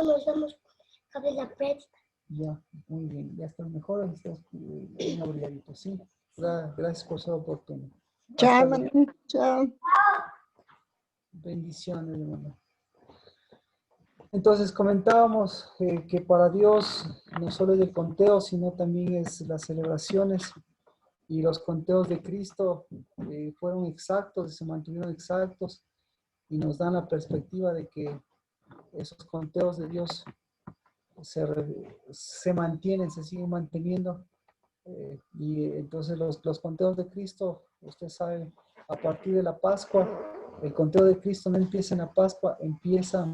nos vamos a ver la prédica. Ya, muy bien. Ya estás mejor, estás bien abrigadito, ¿sí? Gracias por ser oportuno. Chao, Hasta luego. hermano. Chao. Bendiciones, hermano. Entonces comentábamos que para Dios no solo es el conteo, sino también es las celebraciones, y los conteos de Cristo fueron exactos y se mantuvieron exactos, y nos dan la perspectiva de que esos conteos de Dios se mantienen, se siguen manteniendo. Y entonces los conteos de Cristo, usted sabe, a partir de la Pascua, el conteo de Cristo no empieza en la Pascua, empieza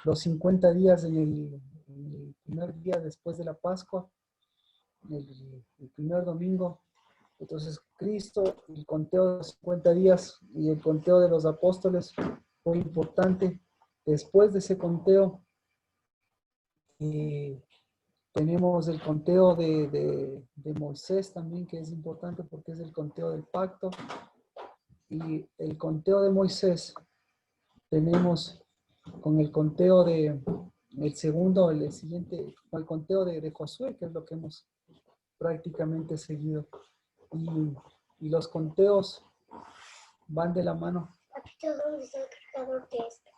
los 50 días en el primer día después de la Pascua, el primer domingo. Entonces Cristo, el conteo de los 50 días y el conteo de los apóstoles fue importante. Después de ese conteo, tenemos el conteo de Moisés también, que es importante porque es el conteo del pacto. Y el conteo de Moisés tenemos con el conteo el segundo, el siguiente, con el conteo de Josué, que es lo que hemos prácticamente seguido. Y los conteos van de la mano. Papito, ¿dónde está el cargador de este?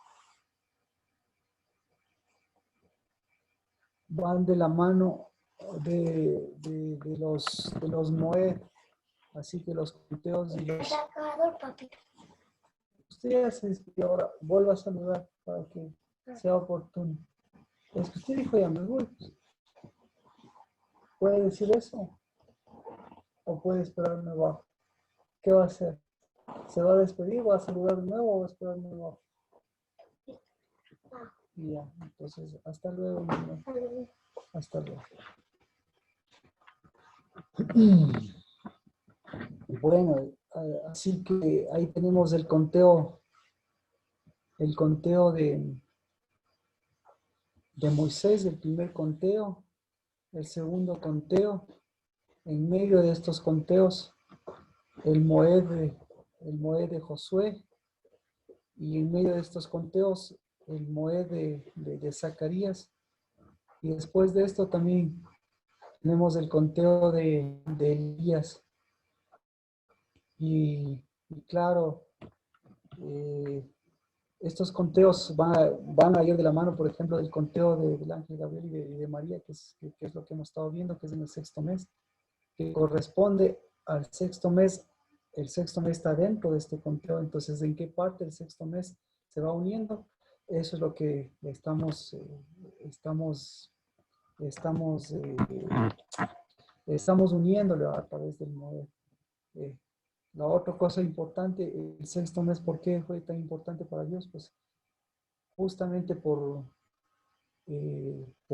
Van de la mano de los Moed. Así que los conteos y El los... cargador, papito. Usted ya se despidió, ahora vuelva a saludar para que sea oportuno. Es que usted dijo ya me voy. ¿Puede decir eso? ¿O puede esperarme abajo? ¿Qué va a hacer? ¿Se va a despedir? ¿Va a saludar de nuevo o va a esperarme abajo? Y ya, entonces, hasta luego, mi amor. Hasta luego. Bueno, así que ahí tenemos el conteo de Moisés, el primer conteo, el segundo conteo. En medio de estos conteos, el Moed de Josué, y en medio de estos conteos, el Moed de Zacarías. Y después de esto también tenemos el conteo de Elías. Y claro, estos conteos van a ir de la mano, por ejemplo, del conteo del ángel Gabriel y de María, que es lo que hemos estado viendo, que es en el sexto mes, que corresponde al sexto mes. El sexto mes está dentro de este conteo. Entonces, ¿en qué parte del sexto mes se va uniendo? Eso es lo que estamos uniéndolo a través del modelo. La otra cosa importante, el sexto mes, ¿por qué fue tan importante para Dios? Pues justamente por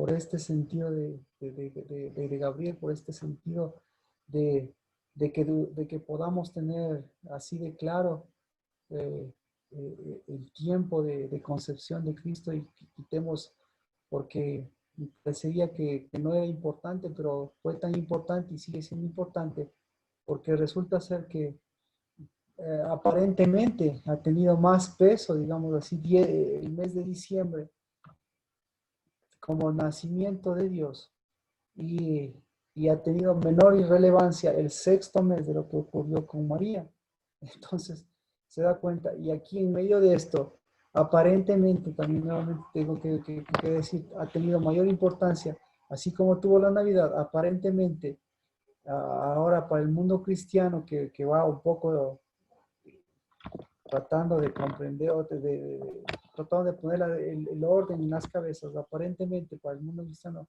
este sentido de Gabriel, por este sentido de que podamos tener así de claro el tiempo de concepción de Cristo, y quitemos, porque parecía que no era importante, pero fue tan importante y sigue siendo importante, porque resulta ser que aparentemente ha tenido más peso, digamos así, el mes de diciembre, como nacimiento de Dios, y ha tenido menor irrelevancia el sexto mes de lo que ocurrió con María. Entonces, se da cuenta, y aquí en medio de esto, aparentemente, también nuevamente tengo que decir, ha tenido mayor importancia, así como tuvo la Navidad, aparentemente, ahora para el mundo cristiano que va un poco tratando de comprender, tratando de poner el orden en las cabezas, aparentemente para el mundo cristiano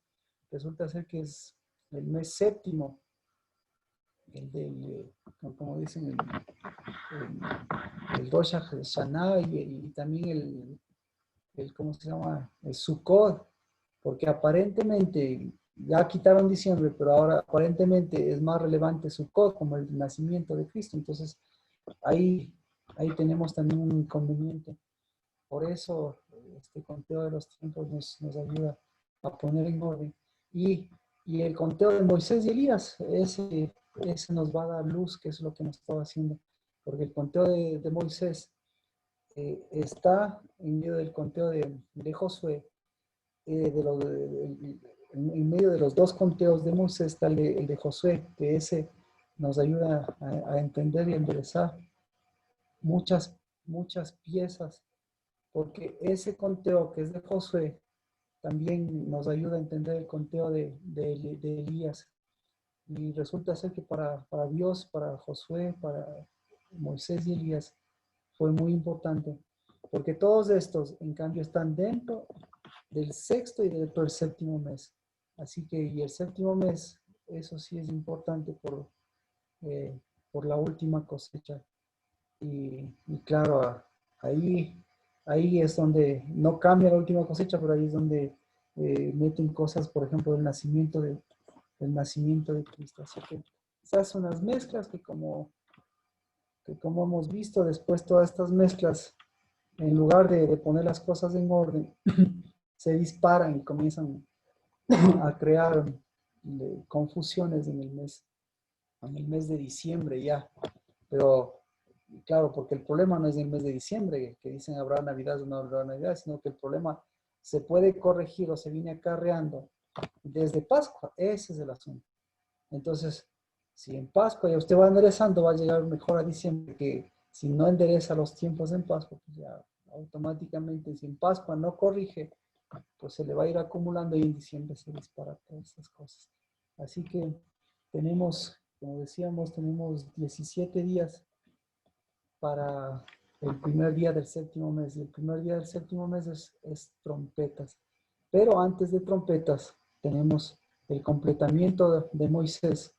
resulta ser que es el mes séptimo, el del, como dicen, el Rosh Hashanah, y también ¿cómo se llama? El Sukkot, porque aparentemente ya quitaron diciembre, pero ahora aparentemente es más relevante Sukkot como el nacimiento de Cristo. Entonces ahí tenemos también un inconveniente. Por eso este conteo de los tiempos nos ayuda a poner en orden. Y el conteo de Moisés y Elías, ese nos va a dar luz, que es lo que nos estaba haciendo. Porque el conteo de Moisés está en medio del conteo de Josué. en medio de los dos conteos de Moisés está el de Josué, que ese nos ayuda a entender y enderezar muchas piezas, porque ese conteo que es de Josué también nos ayuda a entender el conteo de Elías. Y resulta ser que para Dios, para Josué, para Moisés y Elías, fue muy importante, porque todos estos, en cambio, están dentro del sexto y dentro del séptimo mes. Así que, y el séptimo mes, eso sí es importante por la última cosecha. Y claro, ahí es donde no cambia la última cosecha, pero ahí es donde meten cosas, por ejemplo, del nacimiento de Cristo. Así que se hacen unas mezclas que como hemos visto, después todas estas mezclas, en lugar de poner las cosas en orden, se disparan y comienzan a crear confusiones en el mes de diciembre ya. Pero claro, porque el problema no es en el mes de diciembre, que dicen habrá Navidad o no habrá Navidad, sino que el problema se puede corregir o se viene acarreando desde Pascua. Ese es el asunto. Entonces, si en Pascua ya usted va enderezando, va a llegar mejor a diciembre, que si no endereza los tiempos en Pascua, pues ya automáticamente, si en Pascua no corrige, pues se le va a ir acumulando y en diciembre se dispara todas esas cosas. Así que tenemos, como decíamos, tenemos 17 días para el primer día del séptimo mes. Y el primer día del séptimo mes es trompetas. Pero antes de trompetas tenemos el completamiento de Moisés,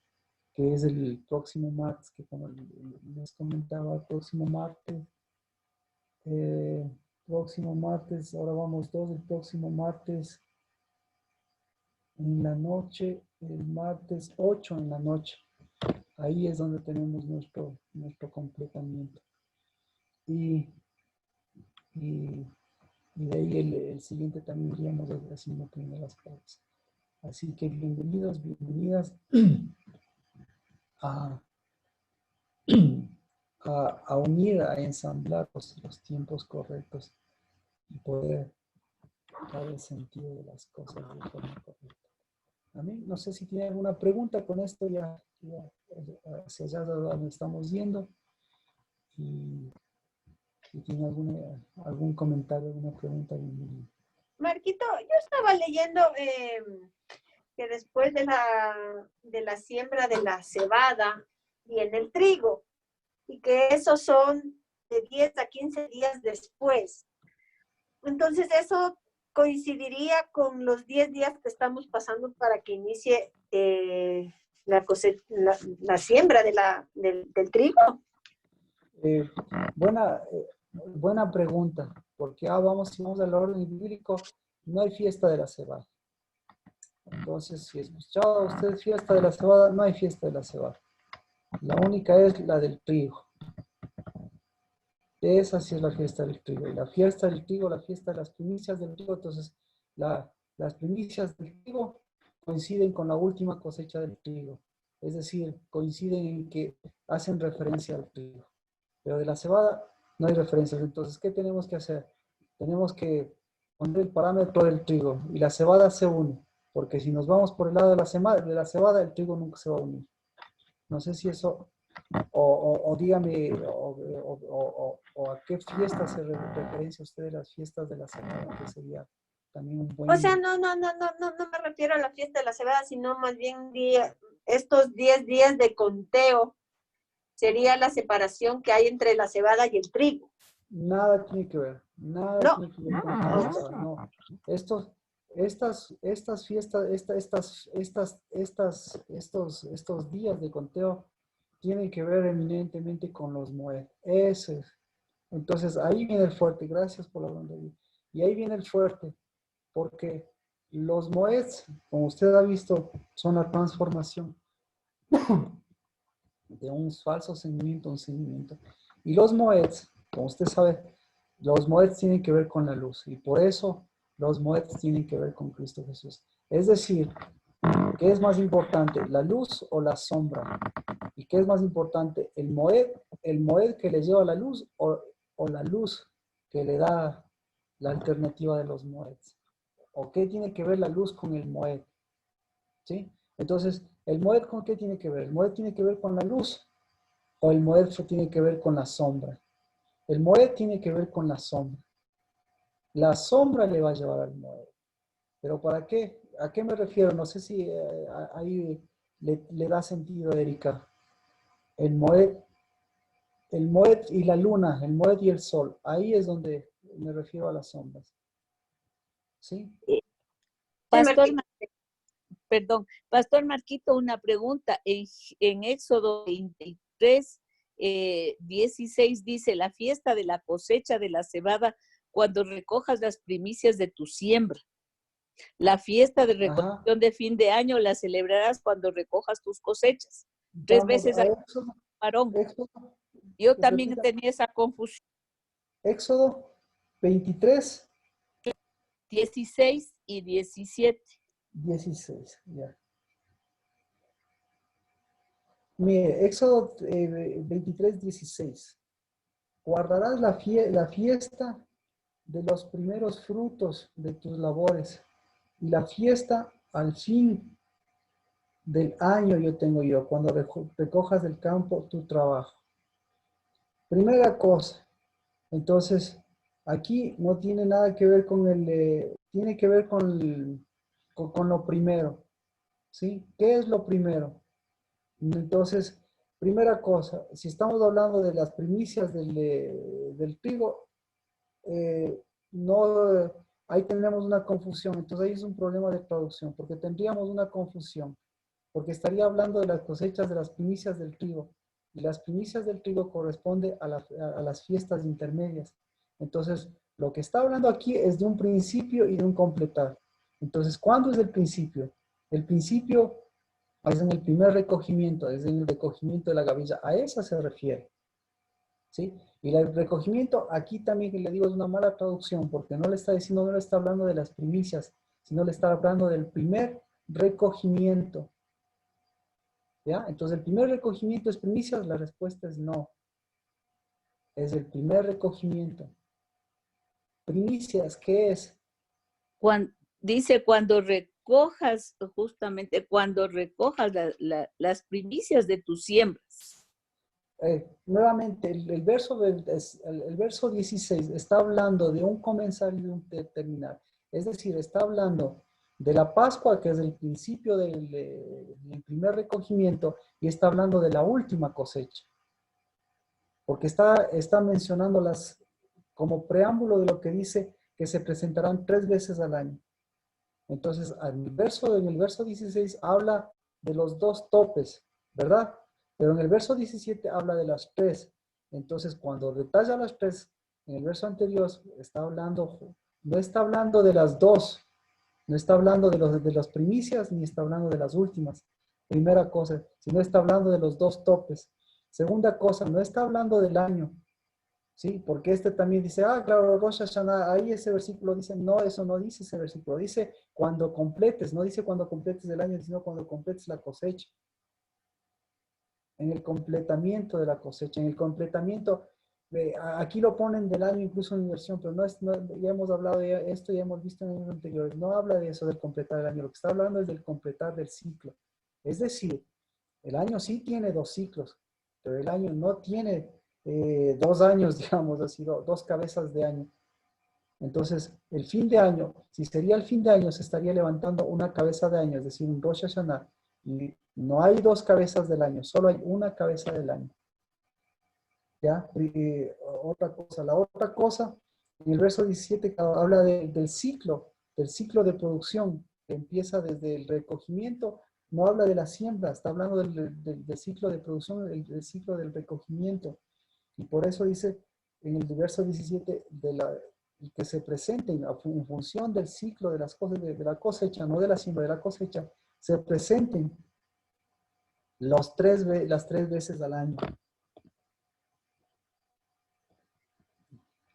que es el próximo martes, que como les comentaba, el próximo martes, ahora vamos el próximo martes en la noche, el martes 8 en la noche. Ahí es donde tenemos nuestro completamiento. Y de ahí el siguiente también iríamos haciendo primeras partes. Así que bienvenidos, bienvenidas a unir, a ensamblar los tiempos correctos y poder dar el sentido de las cosas de forma correcta. A mí, no sé si tiene alguna pregunta con esto, ya hacia allá donde estamos yendo. Y si tiene algún comentario, alguna pregunta, bienvenido. Marquito, yo estaba leyendo que después de la siembra de la cebada viene el trigo y que esos son de 10 a 15 días después. Entonces eso coincidiría con los 10 días que estamos pasando para que inicie la siembra del trigo. Buena pregunta, porque si vamos al orden bíblico, no hay fiesta de la cebada. Entonces, si escuchaba usted fiesta de la cebada, no hay fiesta de la cebada. La única es la del trigo. Esa sí es la fiesta del trigo. Y la fiesta del trigo, la fiesta de las primicias del trigo, entonces las primicias del trigo coinciden con la última cosecha del trigo. Es decir, coinciden en que hacen referencia al trigo. Pero de la cebada no hay referencias. Entonces, ¿qué tenemos que hacer? Tenemos que poner el parámetro del trigo y la cebada se une. Porque si nos vamos por el lado de la cebada, el trigo nunca se va a unir. No sé si eso, o dígame, o a qué fiesta se referencia usted de las fiestas de la cebada, que sería también un buen... O sea, no me refiero a la fiesta de la cebada, sino más bien estos 10 días de conteo sería la separación que hay entre la cebada y el trigo. Nada tiene que ver, nada tiene que ver con la cebada, no. Estas fiestas, estos días de conteo tienen que ver eminentemente con los Moed. Entonces ahí viene el fuerte, gracias por la bandería. Y ahí viene el fuerte, porque los Moed, como usted ha visto, son la transformación de un falso seguimiento a un seguimiento. Y los Moed, como usted sabe, los Moed tienen que ver con la luz, y por eso los Moed tienen que ver con Cristo Jesús. Es decir, ¿qué es más importante, la luz o la sombra? ¿Y qué es más importante, el Moed que le lleva la luz o la luz que le da la alternativa de los Moeds? ¿O qué tiene que ver la luz con el moed? ¿Sí? Entonces, ¿el moed con qué tiene que ver? ¿El moed tiene que ver con la luz? ¿O el moed tiene que ver con la sombra? El moed tiene que ver con la sombra. La sombra le va a llevar al moed. ¿Pero para qué? ¿A qué me refiero? No sé si ahí le da sentido, Erika. El moed, el moed y la luna, el moed y el sol. Ahí es donde me refiero a las sombras. ¿Sí? Sí, Pastor, Marquita. perdón, Pastor Marquito, una pregunta. En Éxodo 23, 16 dice, la fiesta de la cosecha de la cebada cuando recojas las primicias de tu siembra. La fiesta de Ajá. recolección de fin de año la celebrarás cuando recojas tus cosechas. 3 Vamos veces a al Éxodo. varón. Éxodo, Yo también repita. tenía esa confusión. Éxodo 23, 16 y 17. 16. Ya. Mire, Éxodo 23, 16. Guardarás la fiesta de los primeros frutos de tus labores y la fiesta al fin del año yo tengo yo, cuando recojas del campo tu trabajo. Primera cosa, entonces, aquí no tiene nada que ver con tiene que ver con lo primero, ¿sí? ¿Qué es lo primero? Entonces, primera cosa, si estamos hablando de las primicias del trigo, no, ahí tenemos una confusión. Entonces ahí es un problema de traducción, porque tendríamos una confusión, porque estaría hablando de las cosechas de las primicias del trigo, y las primicias del trigo corresponde a las fiestas intermedias. Entonces, lo que está hablando aquí es de un principio y de un completar. Entonces, ¿cuándo es el principio? El principio es en el primer recogimiento, es en el recogimiento de la gavilla. A esa se refiere. ¿Sí? Y el recogimiento, aquí también que le digo es una mala traducción, porque no le está diciendo, no le está hablando de las primicias, sino le está hablando del primer recogimiento. ¿Ya? Entonces, el primer recogimiento es primicias, la respuesta es no. Es el primer recogimiento. Primicias, ¿qué es? Dice cuando recojas, justamente cuando recojas las primicias de tus siembras. Nuevamente, el verso 16 está hablando de un comenzar y de un terminar. Es decir, está hablando de la Pascua, que es el principio del primer recogimiento, y está hablando de la última cosecha. Porque está mencionando como preámbulo de lo que dice que se presentarán 3 veces al año. Entonces, en el verso 16 habla de los 2 topes, ¿verdad? Pero en el verso 17 habla de las 3. Entonces, cuando detalla las 3, en el verso anterior no está hablando de las 2, no está hablando de las primicias, ni está hablando de las últimas. Primera cosa, sino está hablando de los 2 topes. Segunda cosa, no está hablando del año, ¿sí? Porque este también dice, claro, Rosh Hashanah, ahí ese versículo dice, no, eso no dice ese versículo, dice cuando completes, no dice cuando completes el año, sino cuando completes la cosecha. En el completamiento de la cosecha, en el completamiento, aquí lo ponen del año incluso en inversión, pero ya hemos hablado de esto, ya hemos visto en años anteriores, no habla de eso del completar el año, lo que está hablando es del completar del ciclo. Es decir, el año sí tiene 2 ciclos, pero el año no tiene 2 años, digamos así, 2 cabezas de año. Entonces, el fin de año, si sería el fin de año, se estaría levantando una cabeza de año, es decir, un Rosh Hashanah. Y no hay 2 cabezas del año, solo hay una cabeza del año. ¿Ya? La otra cosa, en el verso 17 habla del ciclo de producción, que empieza desde el recogimiento, no habla de la siembra, está hablando del ciclo de producción, del ciclo del recogimiento. Y por eso dice en el verso 17 que se presenten en función del ciclo de las cosas, de la cosecha, no de la siembra, de la cosecha, se presenten las 3 veces al año.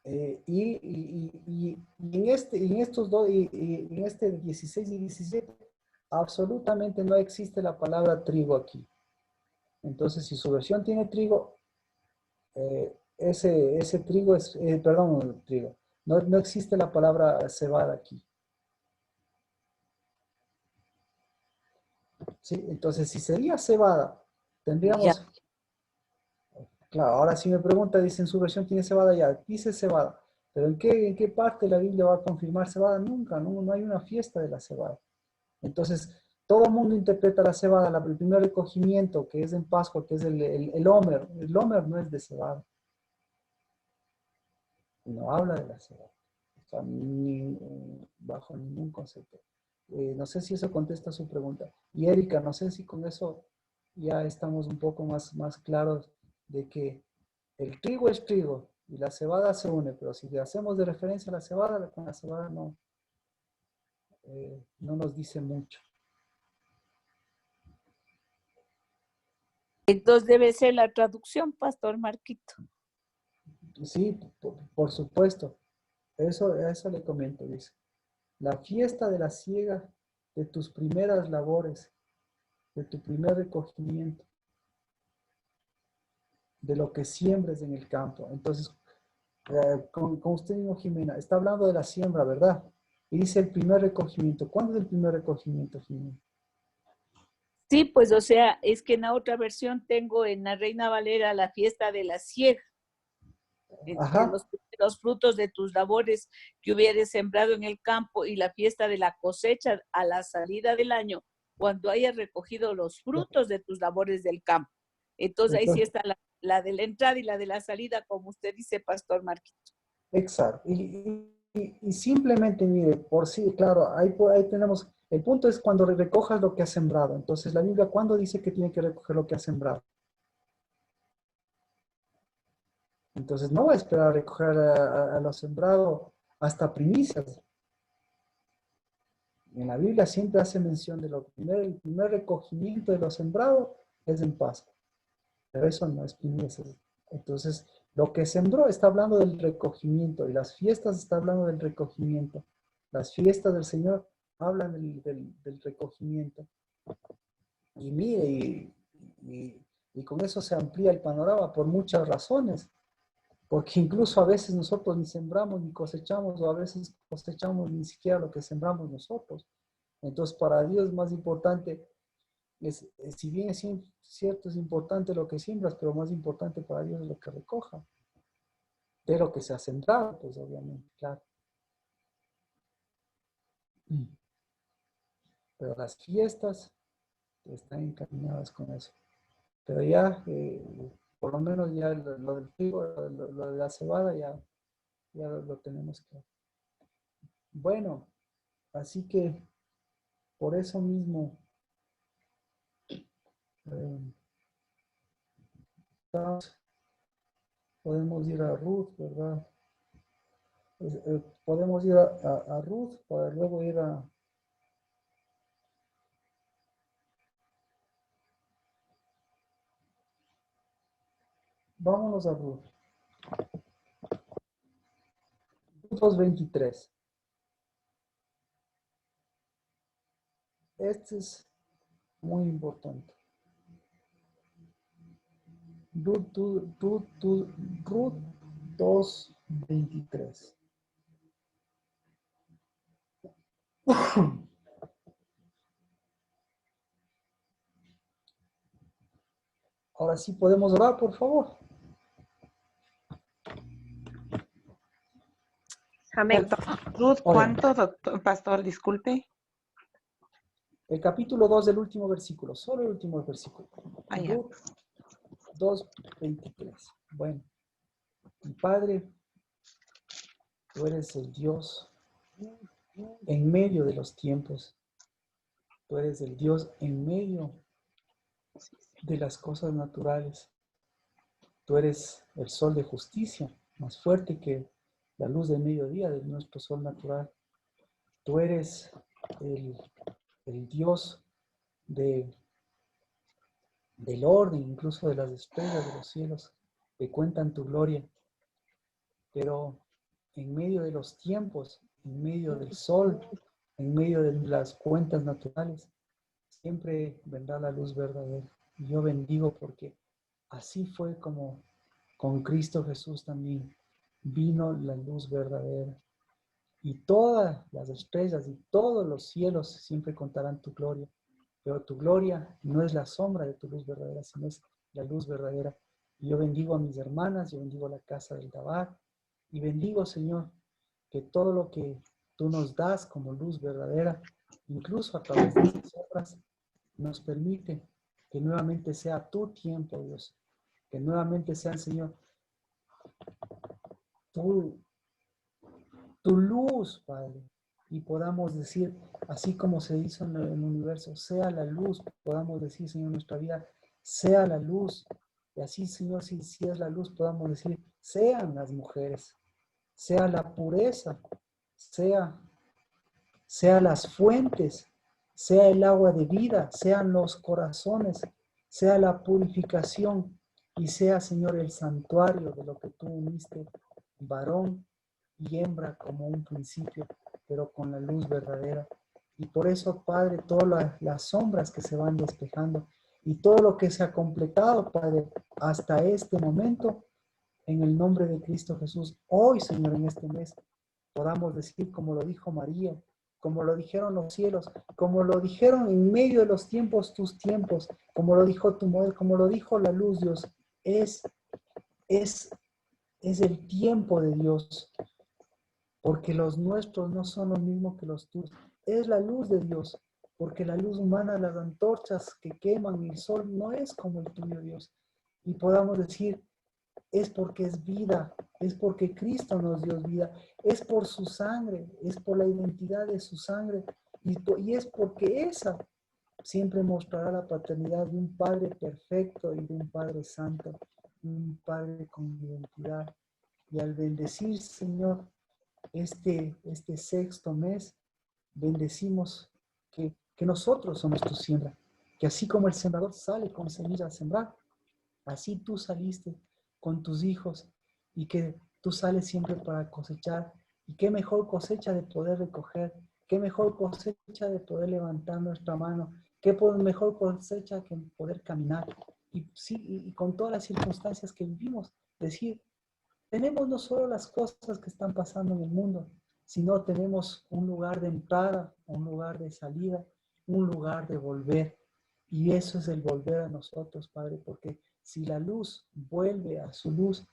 Y en estos dos, en este 16 y 17, absolutamente no existe la palabra trigo aquí. Entonces, si su versión tiene trigo, ese trigo es, perdón, trigo. No existe la palabra cebada aquí. Sí, entonces si sería cebada, tendríamos, Ya. claro, ahora si me pregunta, dice en su versión tiene cebada ya, dice cebada, pero ¿en qué parte la Biblia va a confirmar cebada? Nunca, no hay una fiesta de la cebada. Entonces, todo el mundo interpreta la cebada, el primer recogimiento, que es en Pascua, que es el Homer. El Homer no es de cebada. No habla de la cebada. O sea, bajo ningún concepto. No sé si eso contesta su pregunta. Y Erika, no sé si con eso ya estamos un poco más claros de que el trigo es trigo y la cebada se une, pero si le hacemos de referencia a la cebada, con la cebada no nos dice mucho. Entonces debe ser la traducción, Pastor Marquito. Sí, por supuesto. Eso le comento, dice. La fiesta de la siega de tus primeras labores, de tu primer recogimiento, de lo que siembres en el campo. Entonces, con usted mismo, Jimena, está hablando de la siembra, ¿verdad? Y dice el primer recogimiento. ¿Cuándo es el primer recogimiento, Jimena? Sí, pues o sea, es que en la otra versión tengo en la Reina Valera la fiesta de la siega, de Ajá. los primeros frutos de tus labores que hubieres sembrado en el campo y la fiesta de la cosecha a la salida del año, cuando hayas recogido los frutos de tus labores del campo. Entonces ahí sí Entonces, está la de la entrada y la de la salida, como usted dice, Pastor Marquito. exacto. Y simplemente, mire, por sí, claro, ahí tenemos, el punto es cuando recojas lo que has sembrado. Entonces, la Biblia, ¿cuándo dice que tiene que recoger lo que has sembrado? Entonces, no va a esperar a recoger a lo sembrado hasta primicias. En la Biblia siempre hace mención de el primer recogimiento de lo sembrado es en Pascua. Pero eso no es primicias. Entonces, lo que sembró está hablando del recogimiento y las fiestas está hablando del recogimiento. Las fiestas del Señor hablan del recogimiento. Y mire, y con eso se amplía el panorama por muchas razones. Porque incluso a veces nosotros ni sembramos ni cosechamos, o a veces cosechamos ni siquiera lo que sembramos nosotros. Entonces, para Dios es más importante, si bien es cierto, es importante lo que siembras, pero más importante para Dios es lo que recoja. De lo que se ha sembrado, pues obviamente, claro. Pero las fiestas están encaminadas con eso. Pero ya, por lo menos ya lo del trigo, lo de la cebada, ya lo tenemos claro. Bueno, así que por eso mismo eh, podemos ir a Ruth, ¿verdad? Podemos ir a Ruth para luego ir a... Vámonos a Ruth. Ruth 2:23. Este es muy importante. Ruth 2:23. Ahora sí podemos orar, por favor. Amén. Ruth, Oremos. ¿cuánto, doctor, pastor? Disculpe. El capítulo 2 del último versículo, solo el último versículo. Allá. Ruth 2:23. Bueno, mi Padre, tú eres el Dios en medio de los tiempos. Tú eres el Dios en medio de las cosas naturales. Tú eres el sol de justicia, más fuerte que la luz del mediodía de nuestro sol natural. Tú eres el Dios de, del orden, incluso de las estrellas de los cielos, que cuentan tu gloria. Pero en medio de los tiempos, en medio del sol, en medio de las cuentas naturales, siempre vendrá la luz verdadera. Y yo bendigo porque así fue como con Cristo Jesús también vino la luz verdadera. Y todas las estrellas y todos los cielos siempre contarán tu gloria. pero tu gloria no es la sombra de tu luz verdadera, sino es la luz verdadera. Y yo bendigo a mis hermanas, yo bendigo a la casa del Dabar, y bendigo, Señor, que todo lo que tú nos das como luz verdadera, incluso a través de estas obras, nos permite que nuevamente sea tu tiempo, Dios, que nuevamente sea, Señor, tu, tu luz, Padre, y podamos decir, así como se hizo en el universo, sea la luz, podamos decir, Señor, en nuestra vida, sea la luz, y así, Señor, si es la luz, podamos decir, sean las mujeres, sea la pureza, sea las fuentes, sea el agua de vida, sean los corazones, sea la purificación y sea, Señor, el santuario de lo que tú uniste, varón y hembra como un principio, pero con la luz verdadera. Y por eso, Padre, todas las sombras que se van despejando y todo lo que se ha completado, Padre, hasta este momento, en el nombre de Cristo Jesús, hoy, Señor, en este mes, podamos decir como lo dijo María, como lo dijeron los cielos, como lo dijeron en medio de los tiempos, tus tiempos, como lo dijo tu mujer, como lo dijo la luz, Dios, es, es, es el tiempo de Dios, porque los nuestros no son los mismos que los tuyos. Es la luz de Dios, porque la luz humana, las antorchas que queman el sol, no es como el tuyo, Dios. Y podamos decir, es porque es vida, es porque Cristo nos dio vida, es por su sangre, es por la identidad de su sangre, y es porque esa siempre mostrará la paternidad de un Padre perfecto y de un Padre santo, un Padre con identidad. Y al bendecir, Señor, este sexto mes, bendecimos que nosotros somos tu siembra, que así como el sembrador sale con semilla a sembrar, así tú saliste con tus hijos y que tú sales siempre para cosechar. Y qué mejor cosecha de poder recoger, qué mejor cosecha de poder levantar nuestra mano, qué mejor cosecha que poder caminar. Y, sí, y con todas las circunstancias que vivimos, decir, tenemos no solo las cosas que están pasando en el mundo, sino tenemos un lugar de entrada, un lugar de salida, un lugar de volver. Y eso es el volver a nosotros, Padre, porque si la luz vuelve a su luz,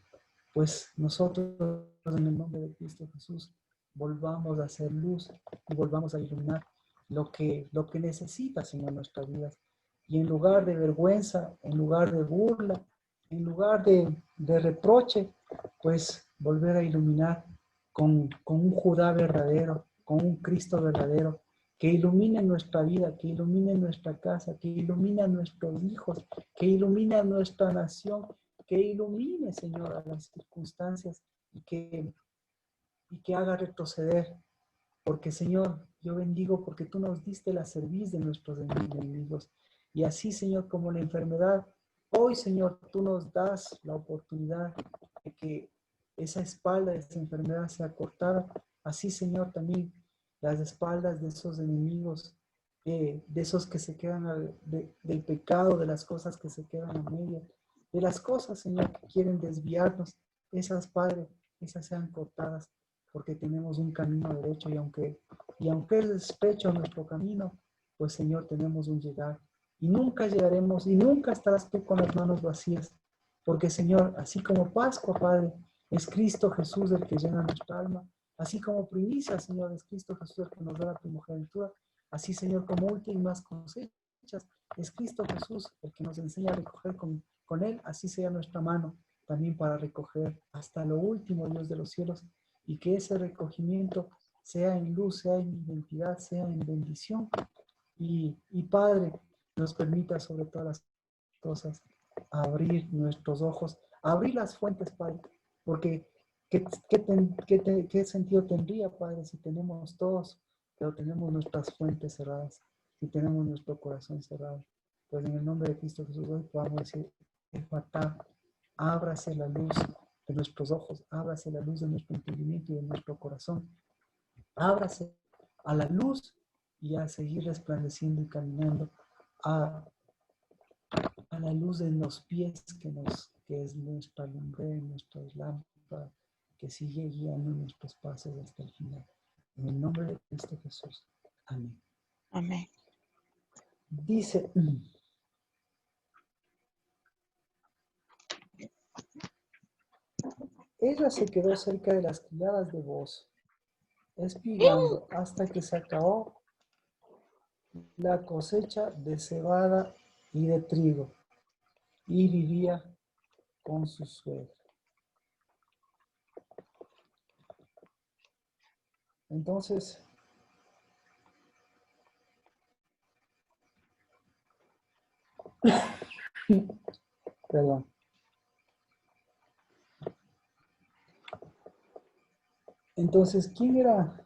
pues nosotros en el nombre de Cristo Jesús volvamos a hacer luz y volvamos a iluminar lo que necesita, Señor, nuestras vidas. Y en lugar de vergüenza, en lugar de burla, en lugar de reproche, pues volver a iluminar con un Judá verdadero, con un Cristo verdadero, que ilumine nuestra vida, que ilumine nuestra casa, que ilumine a nuestros hijos, que ilumine a nuestra nación, que ilumine, Señor, a las circunstancias y que haga retroceder. Porque, Señor, yo bendigo porque tú nos diste la cerviz de nuestros enemigos. Y así, Señor, como la enfermedad, hoy, Señor, tú nos das la oportunidad de que esa espalda de esa enfermedad sea cortada. Así, Señor, también las espaldas de esos enemigos, de esos que se quedan del pecado, de las cosas que se quedan a medio, de las cosas, Señor, que quieren desviarnos, esas, Padre, esas sean cortadas, porque tenemos un camino derecho y aunque es estrecho nuestro camino, pues, Señor, tenemos un llegar. Y nunca llegaremos y nunca estarás tú con las manos vacías, porque, Señor, así como Pascua, Padre, es Cristo Jesús el que llena nuestra alma, así como primicia, Señor, es Cristo Jesús el que nos da la primogenitura, así, Señor, como últimas cosechas, es Cristo Jesús el que nos enseña a recoger con Él, así sea nuestra mano también para recoger hasta lo último, Dios de los cielos, y que ese recogimiento sea en luz, sea en identidad, sea en bendición, y Padre, nos permita sobre todas las cosas abrir nuestros ojos, abrir las fuentes, Padre, porque ¿qué sentido tendría, Padre, si tenemos todos, pero tenemos nuestras fuentes cerradas, si tenemos nuestro corazón cerrado? Pues en el nombre de Cristo Jesús hoy podamos decir, Efatá, ábrase la luz de nuestros ojos, ábrase la luz de nuestro entendimiento y de nuestro corazón, ábrase a la luz y a seguir resplandeciendo y caminando a, a la luz de los pies que es nuestra lumbre, nuestra lámpara, que sigue guiando nuestros pasos hasta el final. En el nombre de Cristo Jesús. Amén. Amén. Dice, ella se quedó cerca de las criadas de Boz, espigando hasta que se acabó la cosecha de cebada y de trigo, y vivía con su suegra. Entonces, perdón. Entonces, ¿quién era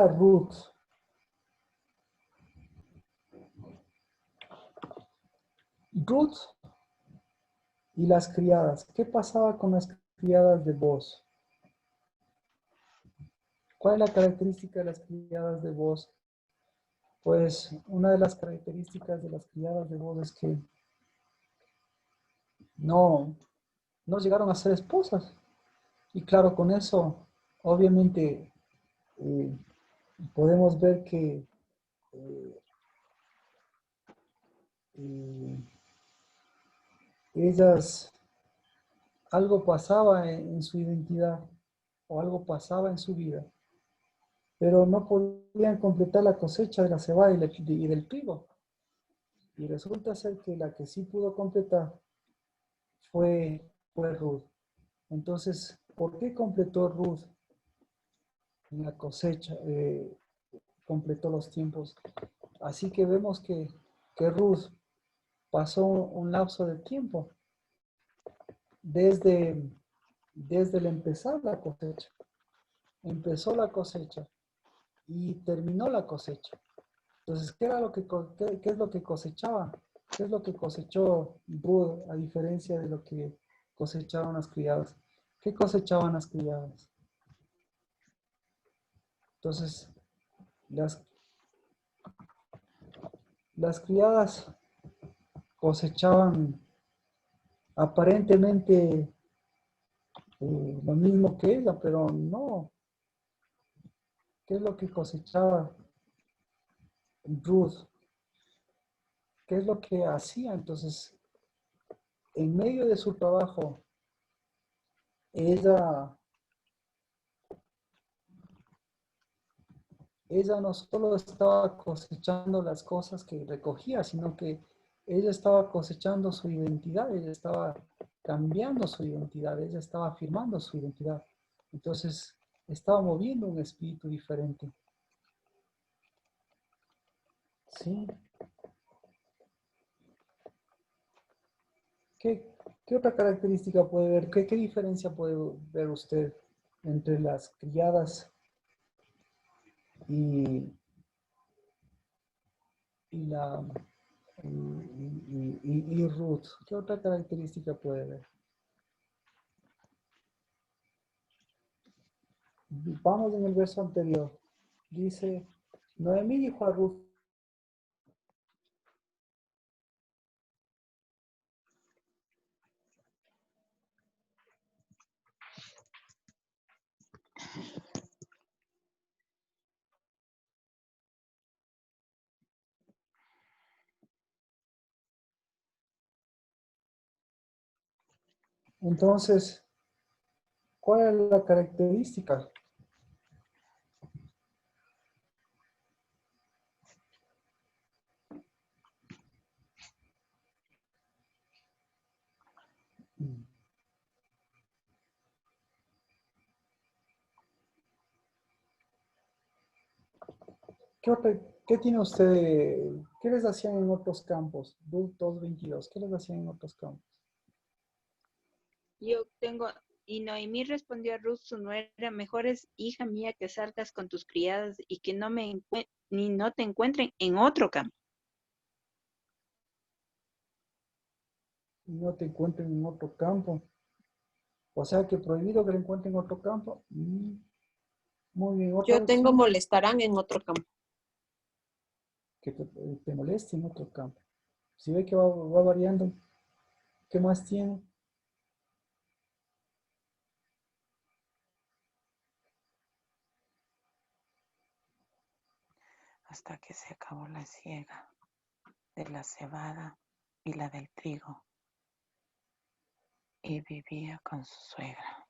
Ruth? Ruth y las criadas. ¿Qué pasaba con las criadas de Boz? ¿Cuál es la característica de las criadas de Boz? Pues una de las características de las criadas de Boz es que no llegaron a ser esposas. Y claro, con eso, obviamente, eh, podemos ver que eh, eh, ellas, algo pasaba en su identidad o algo pasaba en su vida, pero no podían completar la cosecha de la cebada y del trigo. Y resulta ser que la que sí pudo completar fue Ruth. Entonces, ¿por qué completó Ruth en la cosecha? Completó los tiempos. Así que vemos que Ruth pasó un lapso de tiempo desde el empezar la cosecha. Empezó la cosecha y terminó la cosecha. Entonces, ¿qué es lo que cosechaba? ¿Qué es lo que cosechó Ruth a diferencia de lo que cosechaban las criadas? ¿Qué cosechaban las criadas? Entonces, las, las criadas cosechaban aparentemente lo mismo que ella, pero no. ¿Qué es lo que cosechaba Ruth? ¿Qué es lo que hacía? Entonces, en medio de su trabajo, ella no solo estaba cosechando las cosas que recogía, sino que ella estaba cosechando su identidad, ella estaba cambiando su identidad, ella estaba afirmando su identidad. Entonces, estaba moviendo un espíritu diferente. ¿Sí? ¿Qué otra característica puede ver? ¿Qué diferencia puede ver usted entre las criadas y, y la y Ruth? ¿Qué otra característica puede ver? Vamos en el verso anterior. Dice, Noemí dijo a Ruth, entonces, ¿cuál es la característica? ¿Qué tiene usted? ¿Qué les hacían en otros campos? Ruth 2:22. ¿Qué les hacían en otros campos? Yo tengo, y Noemí respondió a Ruth, su nuera, mejor es, hija mía, que salgas con tus criadas y que ni no te encuentren en otro campo. No te encuentren en otro campo. O sea que prohibido que le encuentren en otro campo. Muy bien, otra Yo tengo versión. molestarán en otro campo. Que te moleste en otro campo. Si ve que va variando, ¿qué más tiene? hasta que se acabó la siega de la cebada y la del trigo, y vivía con su suegra.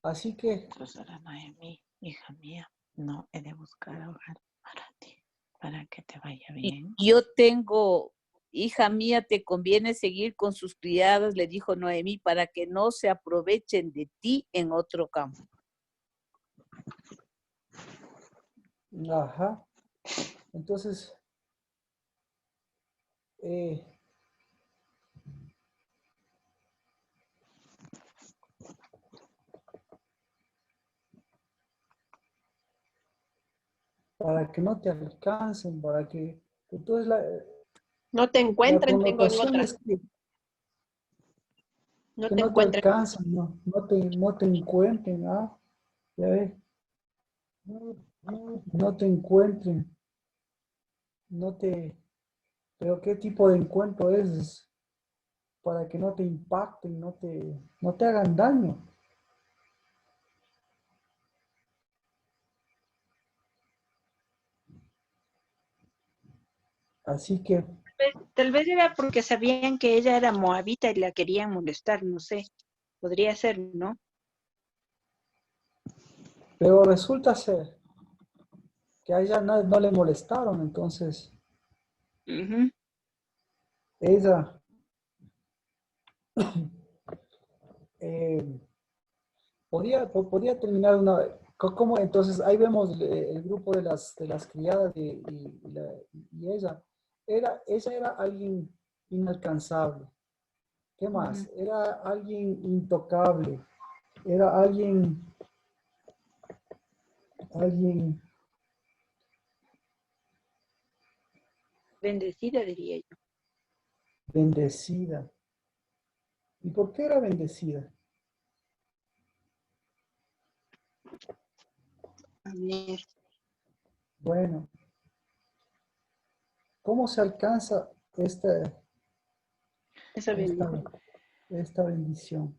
Así que, Entonces era Noemí, hija mía, no he de buscar hogar para ti, para que te vaya bien. Yo tengo, hija mía, te conviene seguir con sus criadas, le dijo Noemí, para que no se aprovechen de ti en otro campo. ajá, entonces, eh, para que no te alcancen, para que, entonces No te la encuentren, tengo en connotación otra. es No que te no te encuentren. alcancen, no te encuentren, ¿ah? Ya ves, no te encuentren, no te, pero ¿qué tipo de encuentro es? Para que no te impacten, no te hagan daño. Así que, Tal vez era porque sabían que ella era moabita y la querían molestar, no sé. Podría ser, ¿no? pero resulta ser que a ella no le molestaron, entonces Ujú. ella eh, podía terminar una. ¿Cómo? Entonces ahí vemos el grupo de las criadas y ella. Ella era alguien inalcanzable. ¿Qué más? Ujú. Era alguien intocable. Era alguien Bendecida, diría yo. bendecida. ¿Y por qué era bendecida? A ver, Bueno, ¿cómo se alcanza esa esta, bendición. esta bendición?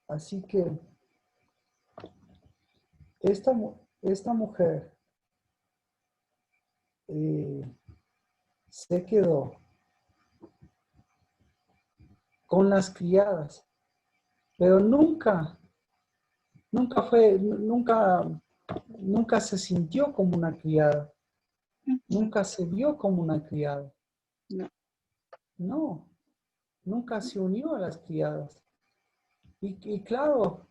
Así que esta mujer eh, se quedó con las criadas, pero nunca se sintió como una criada, Ujú. nunca se vio como una criada, No. no, nunca se unió a las criadas. Y claro,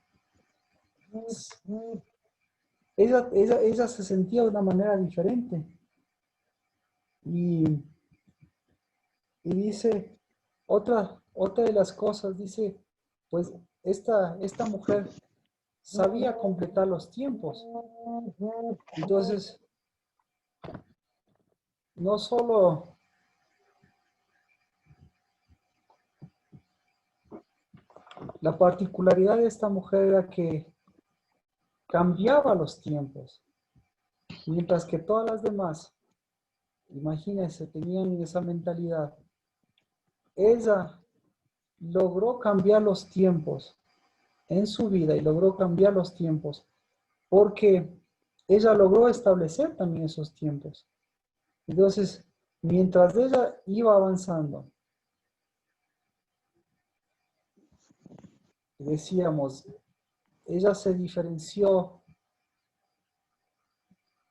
ella se sentía de una manera diferente. Y, y dice, otra de las cosas, dice, pues esta mujer sabía completar los tiempos. Entonces, no solo la particularidad de esta mujer era que cambiaba los tiempos, mientras que todas las demás, imagínense, tenían esa mentalidad. Ella logró cambiar los tiempos en su vida y logró cambiar los tiempos porque ella logró establecer también esos tiempos. Entonces, mientras ella iba avanzando, decíamos, ella se diferenció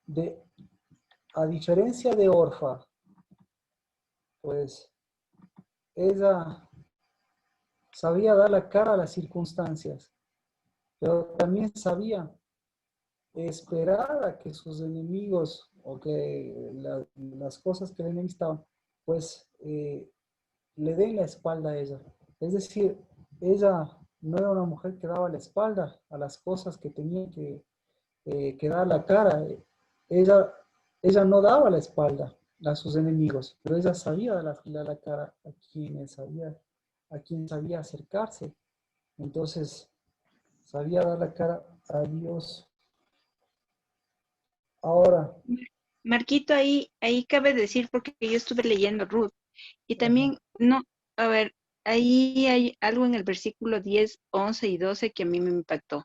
de, a diferencia de Orfa, pues ella sabía dar la cara a las circunstancias, pero también sabía esperar a que sus enemigos o que las cosas que le enemistaban, pues le den la espalda a ella. Es decir, ella no era una mujer que daba la espalda a las cosas que tenía que dar la cara. Ella, ella no daba la espalda a sus enemigos, pero ella sabía dar la cara a quien sabía acercarse. Entonces, sabía dar la cara a Dios. Ahora, Marquito, ahí cabe decir, porque yo estuve leyendo Ruth, y ajá, también, no, a ver, ahí hay algo en el versículo 10, 11 y 12 que a mí me impactó,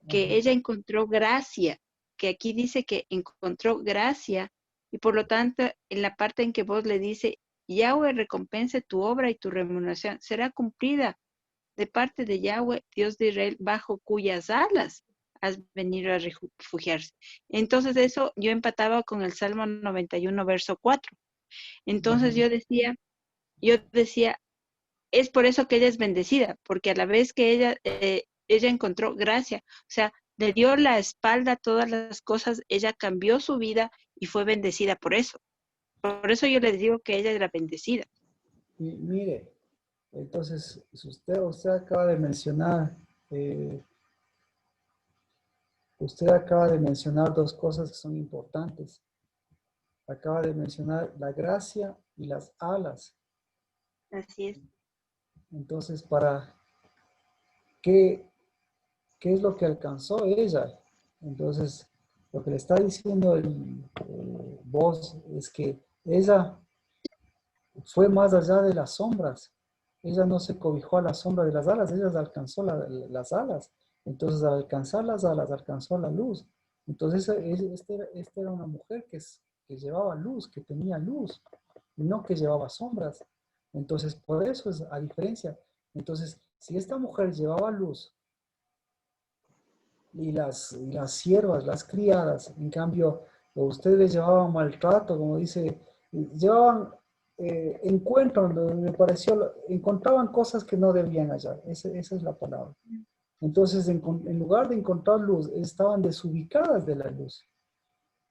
que ajá, ella encontró gracia porque aquí dice que encontró gracia y por lo tanto en la parte en que vos le dice, Yahweh recompense tu obra y tu remuneración será cumplida de parte de Yahweh, Dios de Israel, bajo cuyas alas has venido a refugiarse. Entonces eso yo empataba con el Salmo 91, verso 4. Entonces yo decía, es por eso que ella es bendecida, porque a la vez que ella encontró gracia, o sea, le dio la espalda a todas las cosas, ella cambió su vida y fue bendecida por eso. Por eso yo les digo que ella era bendecida. Y mire, entonces, si usted acaba de mencionar, eh, usted acaba de mencionar dos cosas que son importantes. Acaba de mencionar la gracia y las alas. Así es. Entonces, ¿qué es lo que alcanzó ella? Entonces, lo que le está diciendo vos es que ella fue más allá de las sombras. Ella no se cobijó a la sombra de las alas, ella alcanzó las alas. Entonces, al alcanzar las alas, alcanzó la luz. Entonces, esta era una mujer que llevaba luz, que tenía luz, y no que llevaba sombras. Entonces, por eso es a diferencia. Entonces, si esta mujer llevaba luz y las siervas, las criadas, en cambio, ustedes llevaban maltrato, como dice, llevaban encuentros donde me pareció, encontraban cosas que no debían hallar. Esa es la palabra. Entonces, en lugar de encontrar luz, estaban desubicadas de la luz.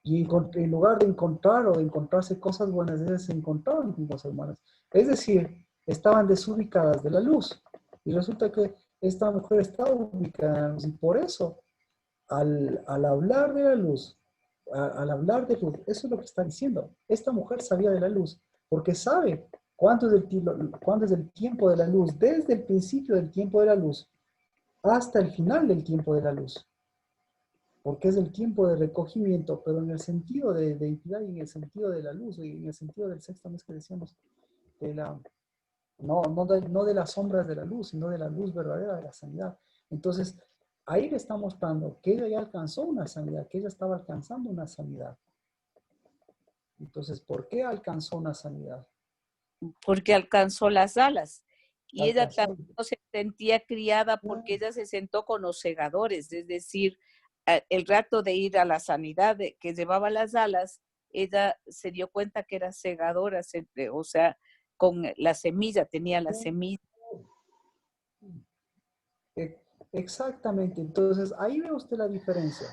Y en lugar de encontrar o de encontrarse cosas buenas, ellas se encontraban con cosas malas. Es decir, estaban desubicadas de la luz. Y resulta que esta mujer estaba ubicada en la luz. Y por eso, al hablar de la luz, al hablar de luz, eso es lo que está diciendo. Esta mujer sabía de la luz, porque sabe cuándo es el tiempo de la luz, desde el principio del tiempo de la luz hasta el final del tiempo de la luz. Porque es el tiempo de recogimiento, pero en el sentido de identidad y en el sentido de la luz, y en el sentido del sexto mes que decíamos, no de las sombras de la luz, sino de la luz verdadera de la sanidad. Entonces, ahí le está mostrando que ella ya alcanzó una sanidad, que ella estaba alcanzando una sanidad. Entonces, ¿por qué alcanzó una sanidad? Porque alcanzó las alas. Y ella Alcanzó. también no se sentía criada porque ella se sentó con los segadores, es decir, el rato de ir a la sanidad que llevaba las alas, ella se dio cuenta que era segadora, o sea, con la semilla, tenía la semilla. Exactamente, entonces ahí ve usted la diferencia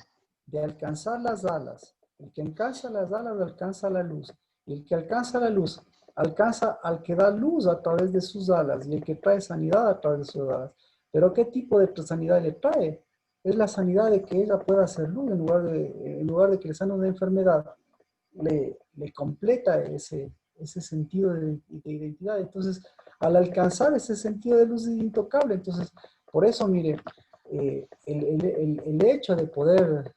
de alcanzar las alas. El que alcanza las alas alcanza la luz. Y el que alcanza la luz alcanza al que da luz a través de sus alas y el que trae sanidad a través de sus alas. Pero ¿qué tipo de sanidad le trae? Es la sanidad de que ella pueda hacer luz en lugar de que le sane una enfermedad. Le completa ese sentido de identidad. Entonces, al alcanzar ese sentido de luz es intocable. Entonces, por eso, mire, el hecho de poder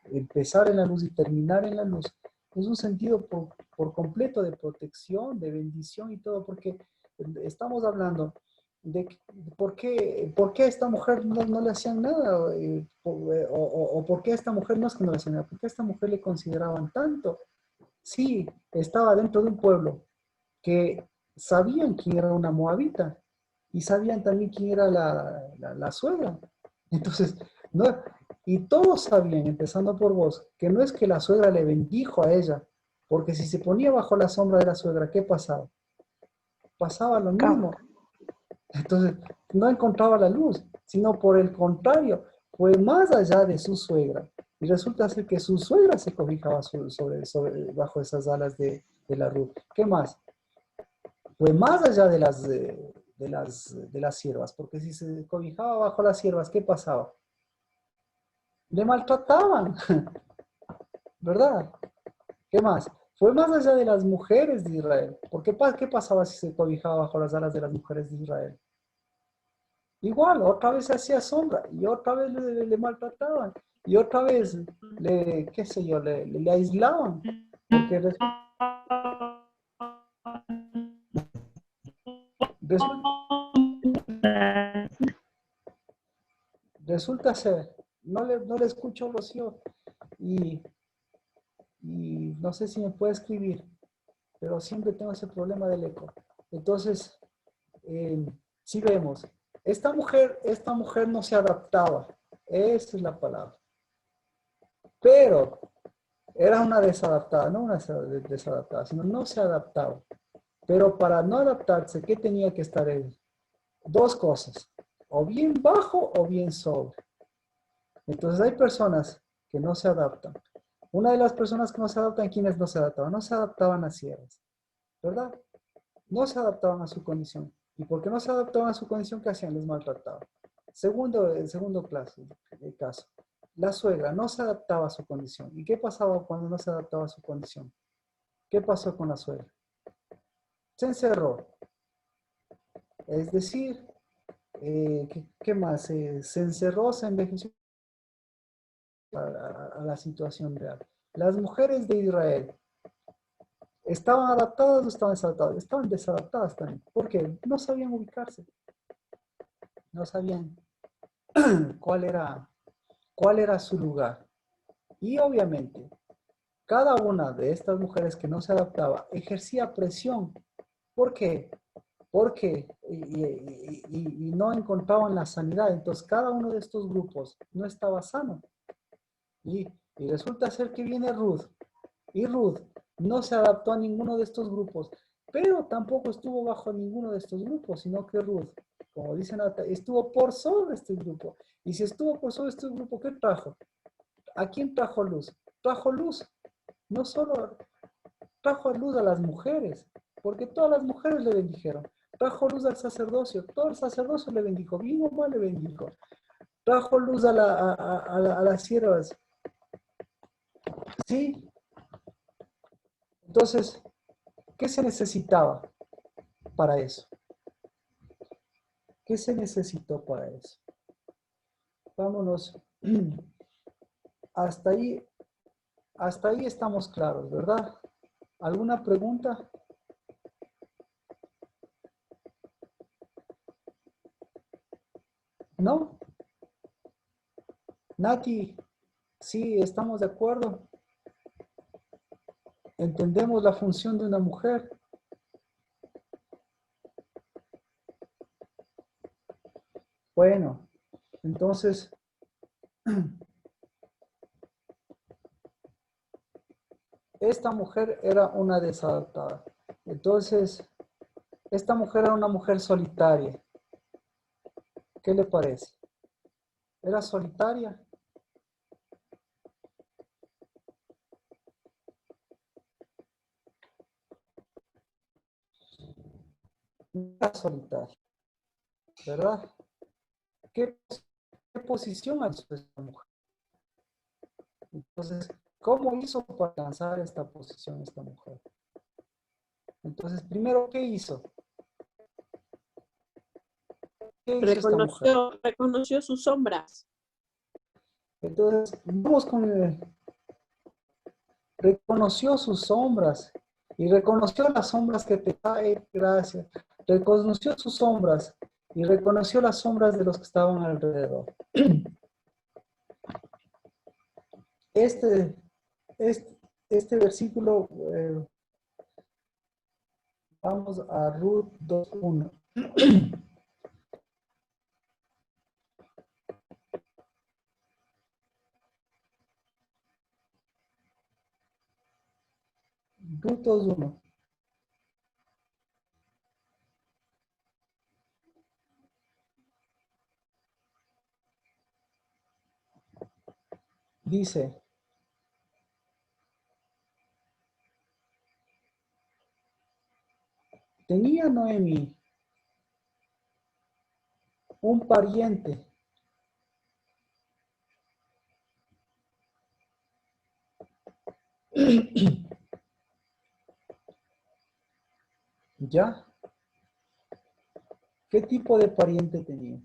empezar en la luz y terminar en la luz es un sentido por completo de protección, de bendición y todo, porque estamos hablando de por qué a esta mujer no le hacían nada, o por qué a esta mujer no es que no le hacían nada, por qué a esta mujer le consideraban tanto. Sí, estaba dentro de un pueblo que sabían quién era una moabita y sabían también quién era la suegra. Entonces, no, y todos sabían, empezando por vos, que no es que la suegra le bendijo a ella, porque si se ponía bajo la sombra de la suegra, ¿qué pasaba? Pasaba lo mismo. Entonces, no encontraba la luz, sino por el contrario, fue más allá de su suegra. Y resulta ser que su suegra se cobijaba bajo esas alas de la Ruth. ¿Qué más? Fue más allá de las siervas, porque si se cobijaba bajo las siervas, ¿qué pasaba? Le maltrataban, ¿verdad? ¿Qué más? Fue más allá de las mujeres de Israel. Porque ¿qué pasaba si se cobijaba bajo las alas de las mujeres de Israel? Igual, otra vez se hacía sombra y otra vez le maltrataban y otra vez qué sé yo, le aislaban. Porque resulta ser, no le escucho, Rocío, y no sé si me puede escribir, pero siempre tengo ese problema del eco. Entonces, si vemos, esta mujer no se adaptaba, esa es la palabra, pero era una desadaptada, no una desadaptada, sino no se adaptaba. Pero para no adaptarse, ¿qué tenía que estar él? Dos cosas, o bien bajo o bien sobre. Entonces hay personas que no se adaptan. Una de las personas que no se adaptan, ¿quiénes no se adaptaban? No se adaptaban a ciegas, ¿verdad? No se adaptaban a su condición. ¿Y por qué no se adaptaban a su condición? ¿Qué hacían? Les maltrataban. El segundo caso. La suegra no se adaptaba a su condición. ¿Y qué pasaba cuando no se adaptaba a su condición? ¿Qué pasó con la suegra? Se encerró. Es decir, ¿qué más? Se encerró, se envejeció a la situación real. Las mujeres de Israel, ¿estaban adaptadas o estaban desadaptadas? Estaban desadaptadas también. ¿Por qué? No sabían ubicarse. No sabían cuál era su lugar. Y obviamente, cada una de estas mujeres que no se adaptaba ejercía presión. ¿Por qué? Porque y no encontraban la sanidad. Entonces, cada uno de estos grupos no estaba sano. Y resulta ser que viene Ruth. Y Ruth no se adaptó a ninguno de estos grupos, pero tampoco estuvo bajo ninguno de estos grupos, sino que Ruth, como dicen, estuvo por sobre este grupo. Y si estuvo por sobre este grupo, ¿qué trajo? ¿A quién trajo luz? Trajo luz. No solo trajo luz a las mujeres, porque todas las mujeres le bendijeron. Trajo luz al sacerdocio, todo el sacerdocio le bendijo, bien o mal le bendijo. Trajo luz a las siervas. ¿Sí? Entonces, ¿qué se necesitaba para eso? ¿Qué se necesitó para eso? Vámonos. Hasta ahí estamos claros, ¿verdad? ¿Alguna pregunta? ¿No? Nati, sí, estamos de acuerdo. Entendemos la función de una mujer. Bueno, entonces, esta mujer era una desadaptada. Entonces, esta mujer era una mujer solitaria. ¿Qué le parece? ¿Era solitaria? No era solitaria, ¿verdad? ¿Qué posición alzó esta mujer? Entonces, ¿cómo hizo para alcanzar esta posición esta mujer? Entonces, primero, ¿qué hizo? ¿Qué hizo esta mujer? Reconoció sus sombras. Entonces, vamos con reconoció sus sombras y reconoció las sombras que te cae, gracias. Reconoció sus sombras y reconoció las sombras de los que estaban alrededor. Este versículo, vamos a Ruth 2:1. Ruth 2:1. Dice, tenía Noemi un pariente ¿ya? ¿Qué tipo de pariente tenía?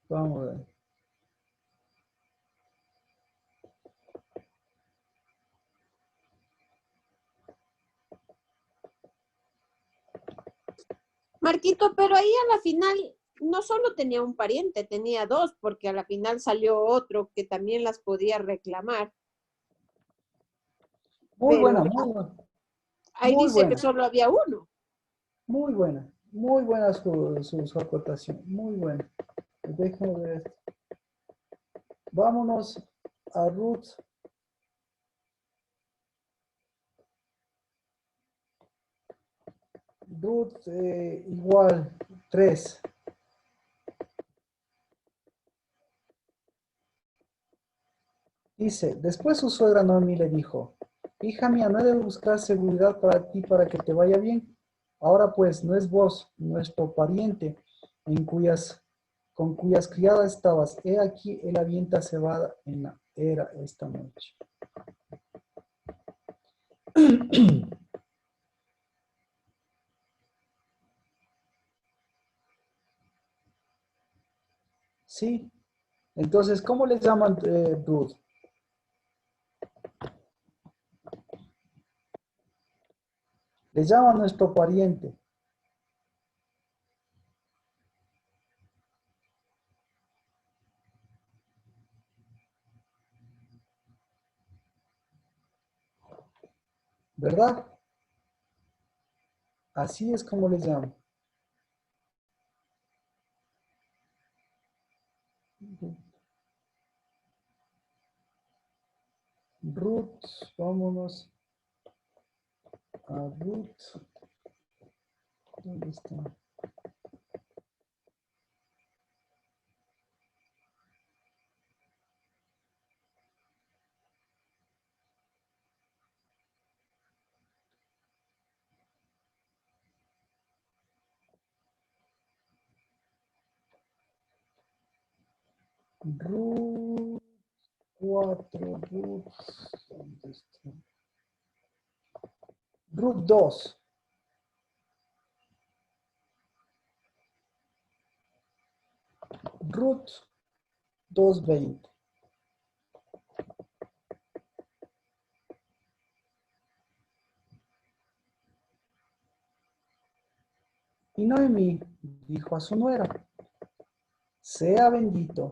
Vamos a ver. Marquito, pero ahí a la final no solo tenía un pariente, tenía dos, porque a la final salió otro que también las podía reclamar. Muy Pero buena, muy buena. ahí Muy dice que buena. solo había uno. Muy buena su aportación, muy buena. Déjame ver esto. Vámonos a Ruth. Ruth, igual, 3. Dice, después su suegra Noemi le dijo, hija mía, no he de buscar seguridad para ti para que te vaya bien. Ahora pues, no es vos, nuestro pariente, con cuyas criadas estabas. He aquí, él avienta cebada en la era esta noche. Sí. Entonces, ¿cómo le llaman Ruth? Le llaman nuestro pariente. ¿Verdad? Así es como le llaman. Ruth, vámonos a Ruth. ¿Dónde está? Ruth 4, Ruth, ¿dónde está? Ruth 2. Ruth 2:20. Y Noemí dijo a su nuera, sea bendito,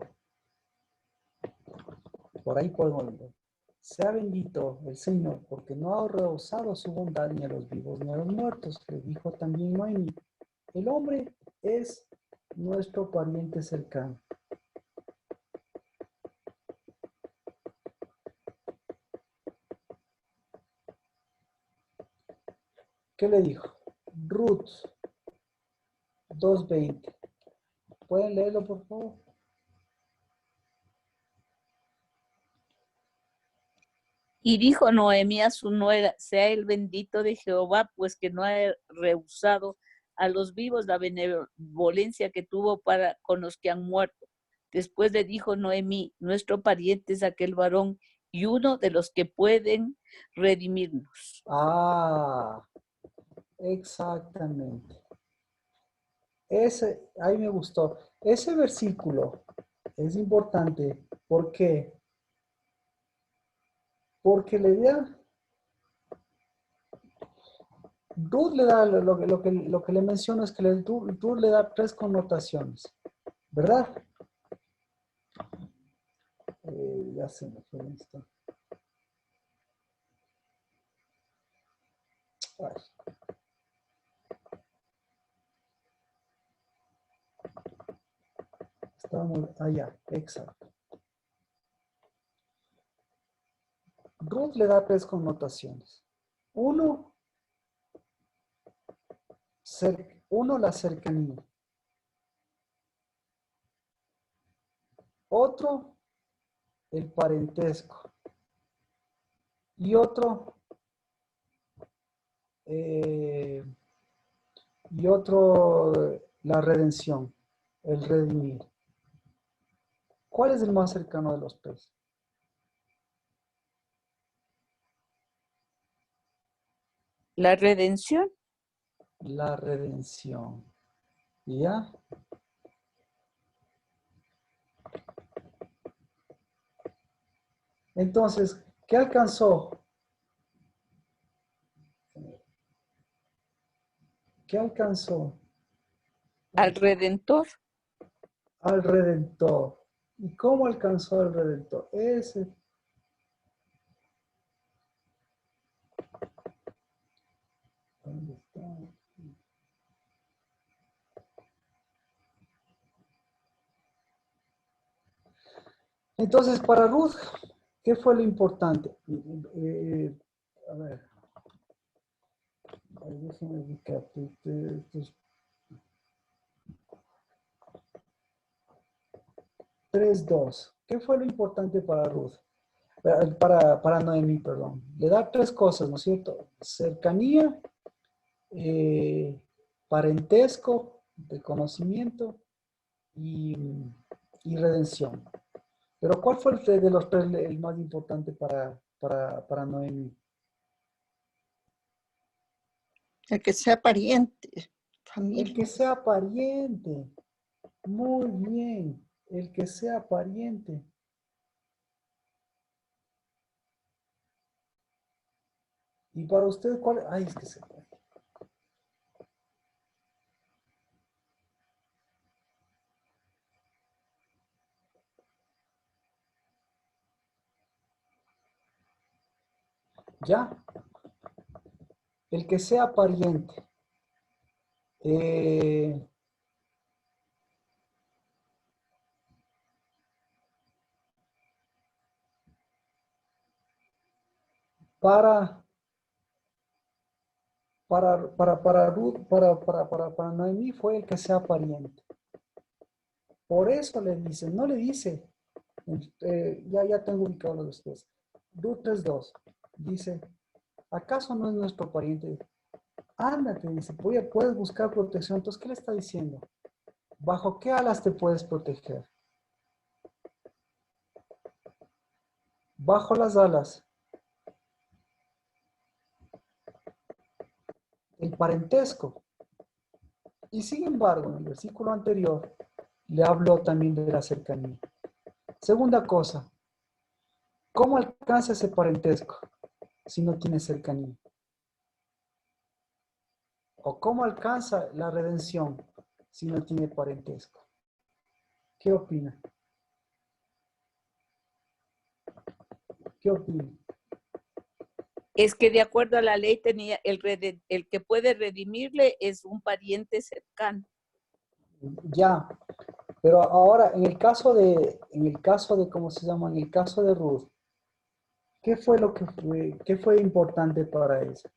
por ahí podemos ver, sea bendito el Señor, porque no ha rehusado su bondad ni a los vivos ni a los muertos. Le dijo también Noemí, el hombre es nuestro pariente cercano. ¿Qué le dijo? Ruth 2:20. ¿Pueden leerlo, por favor? Y dijo Noemí a su nuera, sea el bendito de Jehová, pues que no ha rehusado a los vivos la benevolencia que tuvo para con los que han muerto. Después le dijo Noemí, nuestro pariente es aquel varón y uno de los que pueden redimirnos. Ah, exactamente. Ahí me gustó. Ese versículo es importante. ¿Por qué? Porque le da, Ruth le da, lo que le menciono es que Ruth le da 3 connotaciones, ¿verdad? Ya se me fue esto. Ay. Estamos allá, exacto. Ruth le da 3 connotaciones. Uno, la cercanía. Otro, el parentesco. Y otro, la redención, el redimir. ¿Cuál es el más cercano de los tres? La redención. La redención. ¿Ya? Entonces, ¿qué alcanzó? ¿Qué alcanzó? Al redentor. al Redentor. ¿Y cómo alcanzó al Redentor? Ese. ¿Dónde está? Entonces, para Ruth, ¿qué fue lo importante? A ver, déjenme ubicar. 3:2. ¿Qué fue lo importante para Ruth? Para Noemí, perdón. Le da tres cosas, ¿no es cierto? Cercanía, parentesco, de conocimiento y, y redención. Pero ¿cuál fue el de los tres el más importante para Noemí? El que sea pariente, El familia. que sea pariente. Muy bien. El que sea pariente. Y para usted, ¿cuál? Ay, es que se fue. ¿Ya? El que sea pariente. Para Ruth, para Noemí fue el que sea pariente. Por eso le dice, no le dice, ya tengo ubicado los dos. Ruth 3:2 dice, ¿acaso no es nuestro pariente? Ándate, dice, puedes buscar protección. Entonces, ¿qué le está diciendo? ¿Bajo qué alas te puedes proteger? Bajo las alas. El parentesco. Y sin embargo, en el versículo anterior, le habló también de la cercanía. Segunda cosa, ¿cómo alcanza ese parentesco si no tiene cercanía? ¿O cómo alcanza la redención si no tiene parentesco? ¿Qué opina? ¿Qué opina? Es que de acuerdo a la ley tenía el que puede redimirle es un pariente cercano. Ya, pero ahora en el caso de, ¿cómo se llama? En el caso de Ruth, ¿qué fue importante para ella?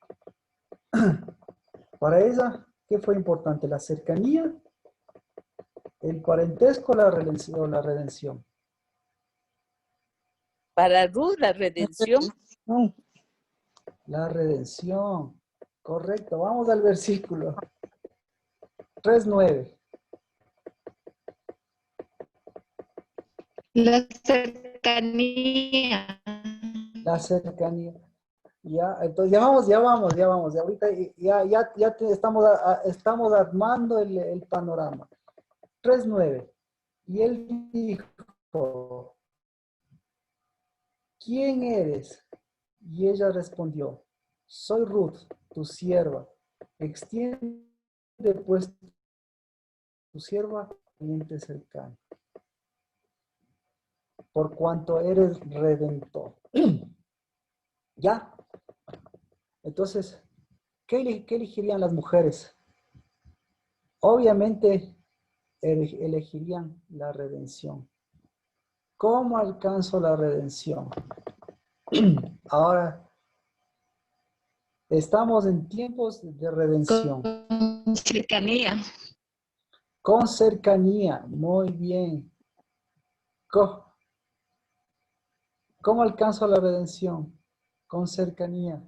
Para ella, ¿qué fue importante? ¿La cercanía, el parentesco, la redención? Para Ruth, la redención. La redención. Correcto, vamos al versículo 3:9. La cercanía. La cercanía. Ya, entonces ya vamos. Ya ahorita estamos armando el panorama. 3:9. Y él dijo, ¿quién eres? Y ella respondió, soy Ruth, tu sierva. Extiende pues tu sierva pariente cercano, por cuanto eres redentor. ¿Ya? Entonces, ¿qué elegirían las mujeres? Obviamente elegirían la redención. ¿Cómo alcanzo la redención? Ahora, estamos en tiempos de redención. Con cercanía. Con cercanía, muy bien. ¿Cómo alcanzo la redención? Con cercanía.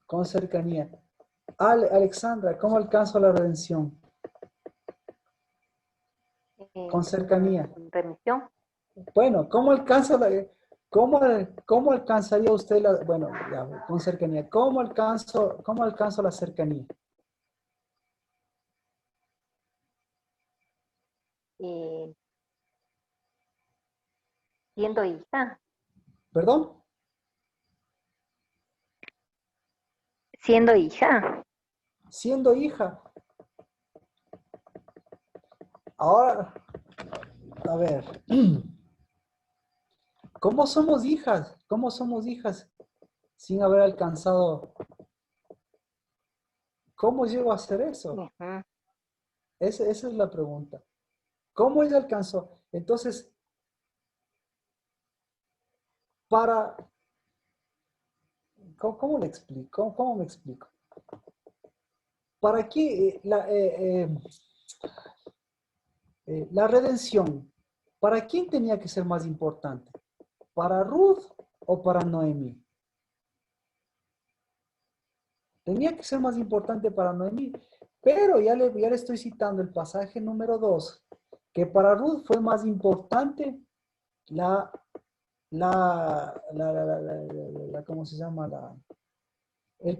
Con cercanía. Alexandra, ¿cómo alcanzo la redención? Con cercanía. Remisión. Bueno, ¿cómo alcanzaría usted bueno, ya, con cercanía? ¿Cómo alcanzo la cercanía? Siendo hija. ¿Perdón? Siendo hija. Siendo hija. Ahora, a ver. ¿Cómo somos hijas? ¿Cómo somos hijas sin haber alcanzado? ¿Cómo llego a hacer eso? Ajá. Esa es la pregunta. ¿Cómo ella alcanzó? Entonces, ¿cómo le explico? ¿Cómo me explico? ¿Para qué la redención? ¿Para quién tenía que ser más importante? ¿Para Ruth o para Noemí? Tenía que ser más importante para Noemí. Pero ya le estoy citando el pasaje número 2, que para Ruth fue más importante ¿cómo se llama? El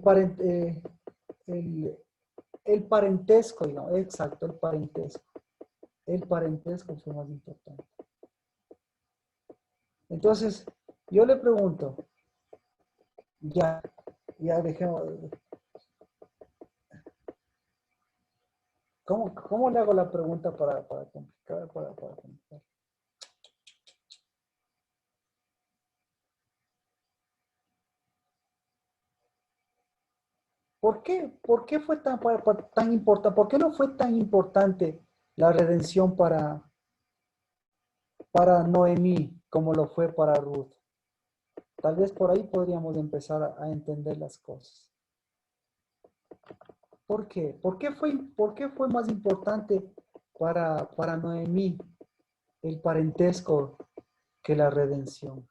parentesco, digamos, exacto, el parentesco. El parentesco fue más importante. Entonces, yo le pregunto, ya dejemos. ¿Cómo le hago la pregunta para complicar? Para complicar? ¿Por qué fue tan importante? ¿Por qué no fue tan importante la redención para Noemí como lo fue para Ruth? Tal vez por ahí podríamos empezar a entender las cosas. ¿Por qué? ¿Por qué fue más importante para Noemí el parentesco que la redención?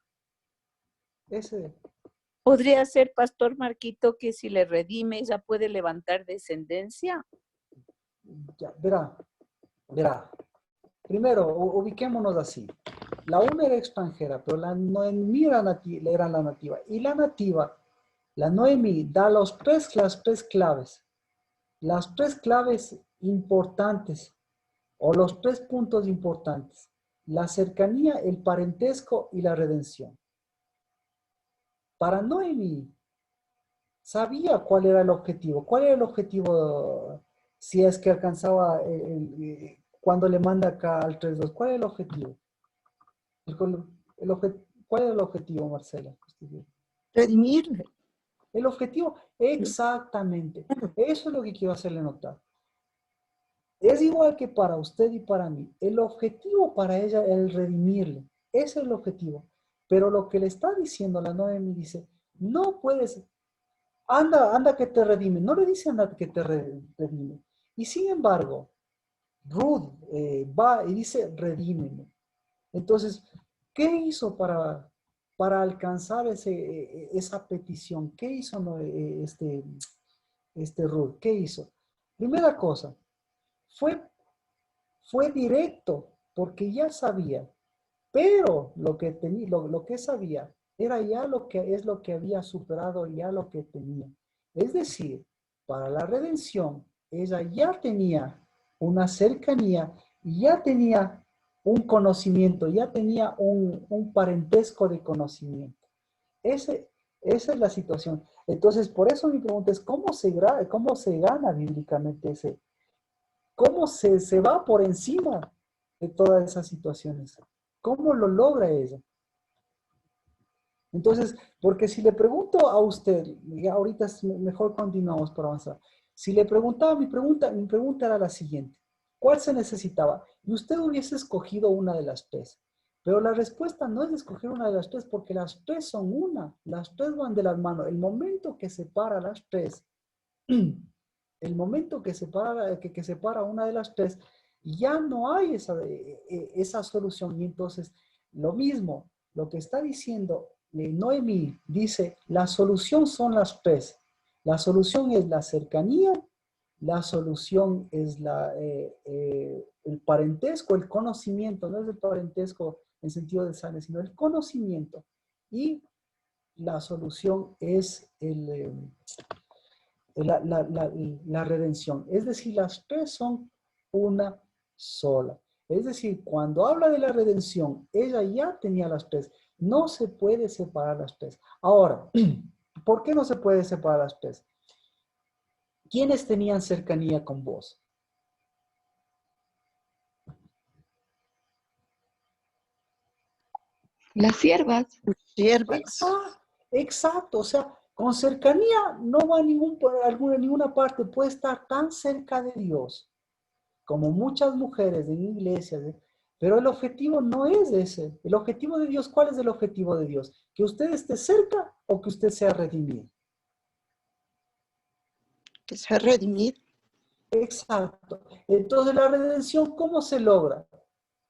¿Podría ser, Pastor Marquito, que si le redime ella puede levantar descendencia? Ya, verá. Primero, ubiquémonos así. La una era extranjera, pero la Noemí era la nativa. Y la nativa, la Noemí, da las tres claves. Las tres claves importantes, o los tres puntos importantes. La cercanía, el parentesco y la redención. Para Noemí, sabía cuál era el objetivo. ¿Cuál era el objetivo si es que alcanzaba cuando le manda acá al 3.2? ¿Cuál es el objetivo? ¿Cuál es el objetivo, Marcela? Redimirle. El objetivo, exactamente. Eso es lo que quiero hacerle notar. Es igual que para usted y para mí. El objetivo para ella es el redimirle. Ese es el objetivo. Pero lo que le está diciendo la Noemi dice, no puedes, anda que te redime. No le dice anda que te redime. Y sin embargo, Ruth va y dice, redímeme. Entonces, ¿qué hizo para alcanzar esa petición? ¿Qué hizo Ruth? ¿Qué hizo? Primera cosa, fue directo, porque ya sabía, pero lo que sabía era ya lo que había superado, ya lo que tenía. Es decir, para la redención, ella ya tenía una cercanía, ya tenía un conocimiento, ya tenía un parentesco de conocimiento. Esa es la situación. Entonces, por eso mi pregunta es, ¿cómo se gana bíblicamente ese? ¿Cómo se va por encima de todas esas situaciones? ¿Cómo lo logra ella? Entonces, porque si le pregunto a usted, ya ahorita mejor continuamos para avanzar. Si le preguntaba, mi pregunta era la siguiente. ¿Cuál se necesitaba? Y usted hubiese escogido una de las tres. Pero la respuesta no es escoger una de las tres, porque las tres son una. Las tres van de las manos. El momento que separa las tres, el momento que separa una de las tres, ya no hay esa solución. Y entonces, lo mismo, lo que está diciendo Noemí, dice, la solución son las tres. La solución es la cercanía, la solución es el parentesco, el conocimiento, no es el parentesco en sentido de sangre, sino el conocimiento. Y la solución es la redención. Es decir, las tres son una sola. Es decir, cuando habla de la redención, ella ya tenía las tres. No se puede separar las tres. Ahora, ¿por qué no se puede separar las tres? ¿Quiénes tenían cercanía con vos? Las siervas. Siervas. Exacto, o sea, con cercanía no va a ninguna parte, puede estar tan cerca de Dios como muchas mujeres en iglesias, pero el objetivo no es ese. El objetivo de Dios, ¿cuál es el objetivo de Dios? Que usted esté cerca o que usted sea redimido. Que sea redimido. Exacto. Entonces la redención, ¿cómo se logra?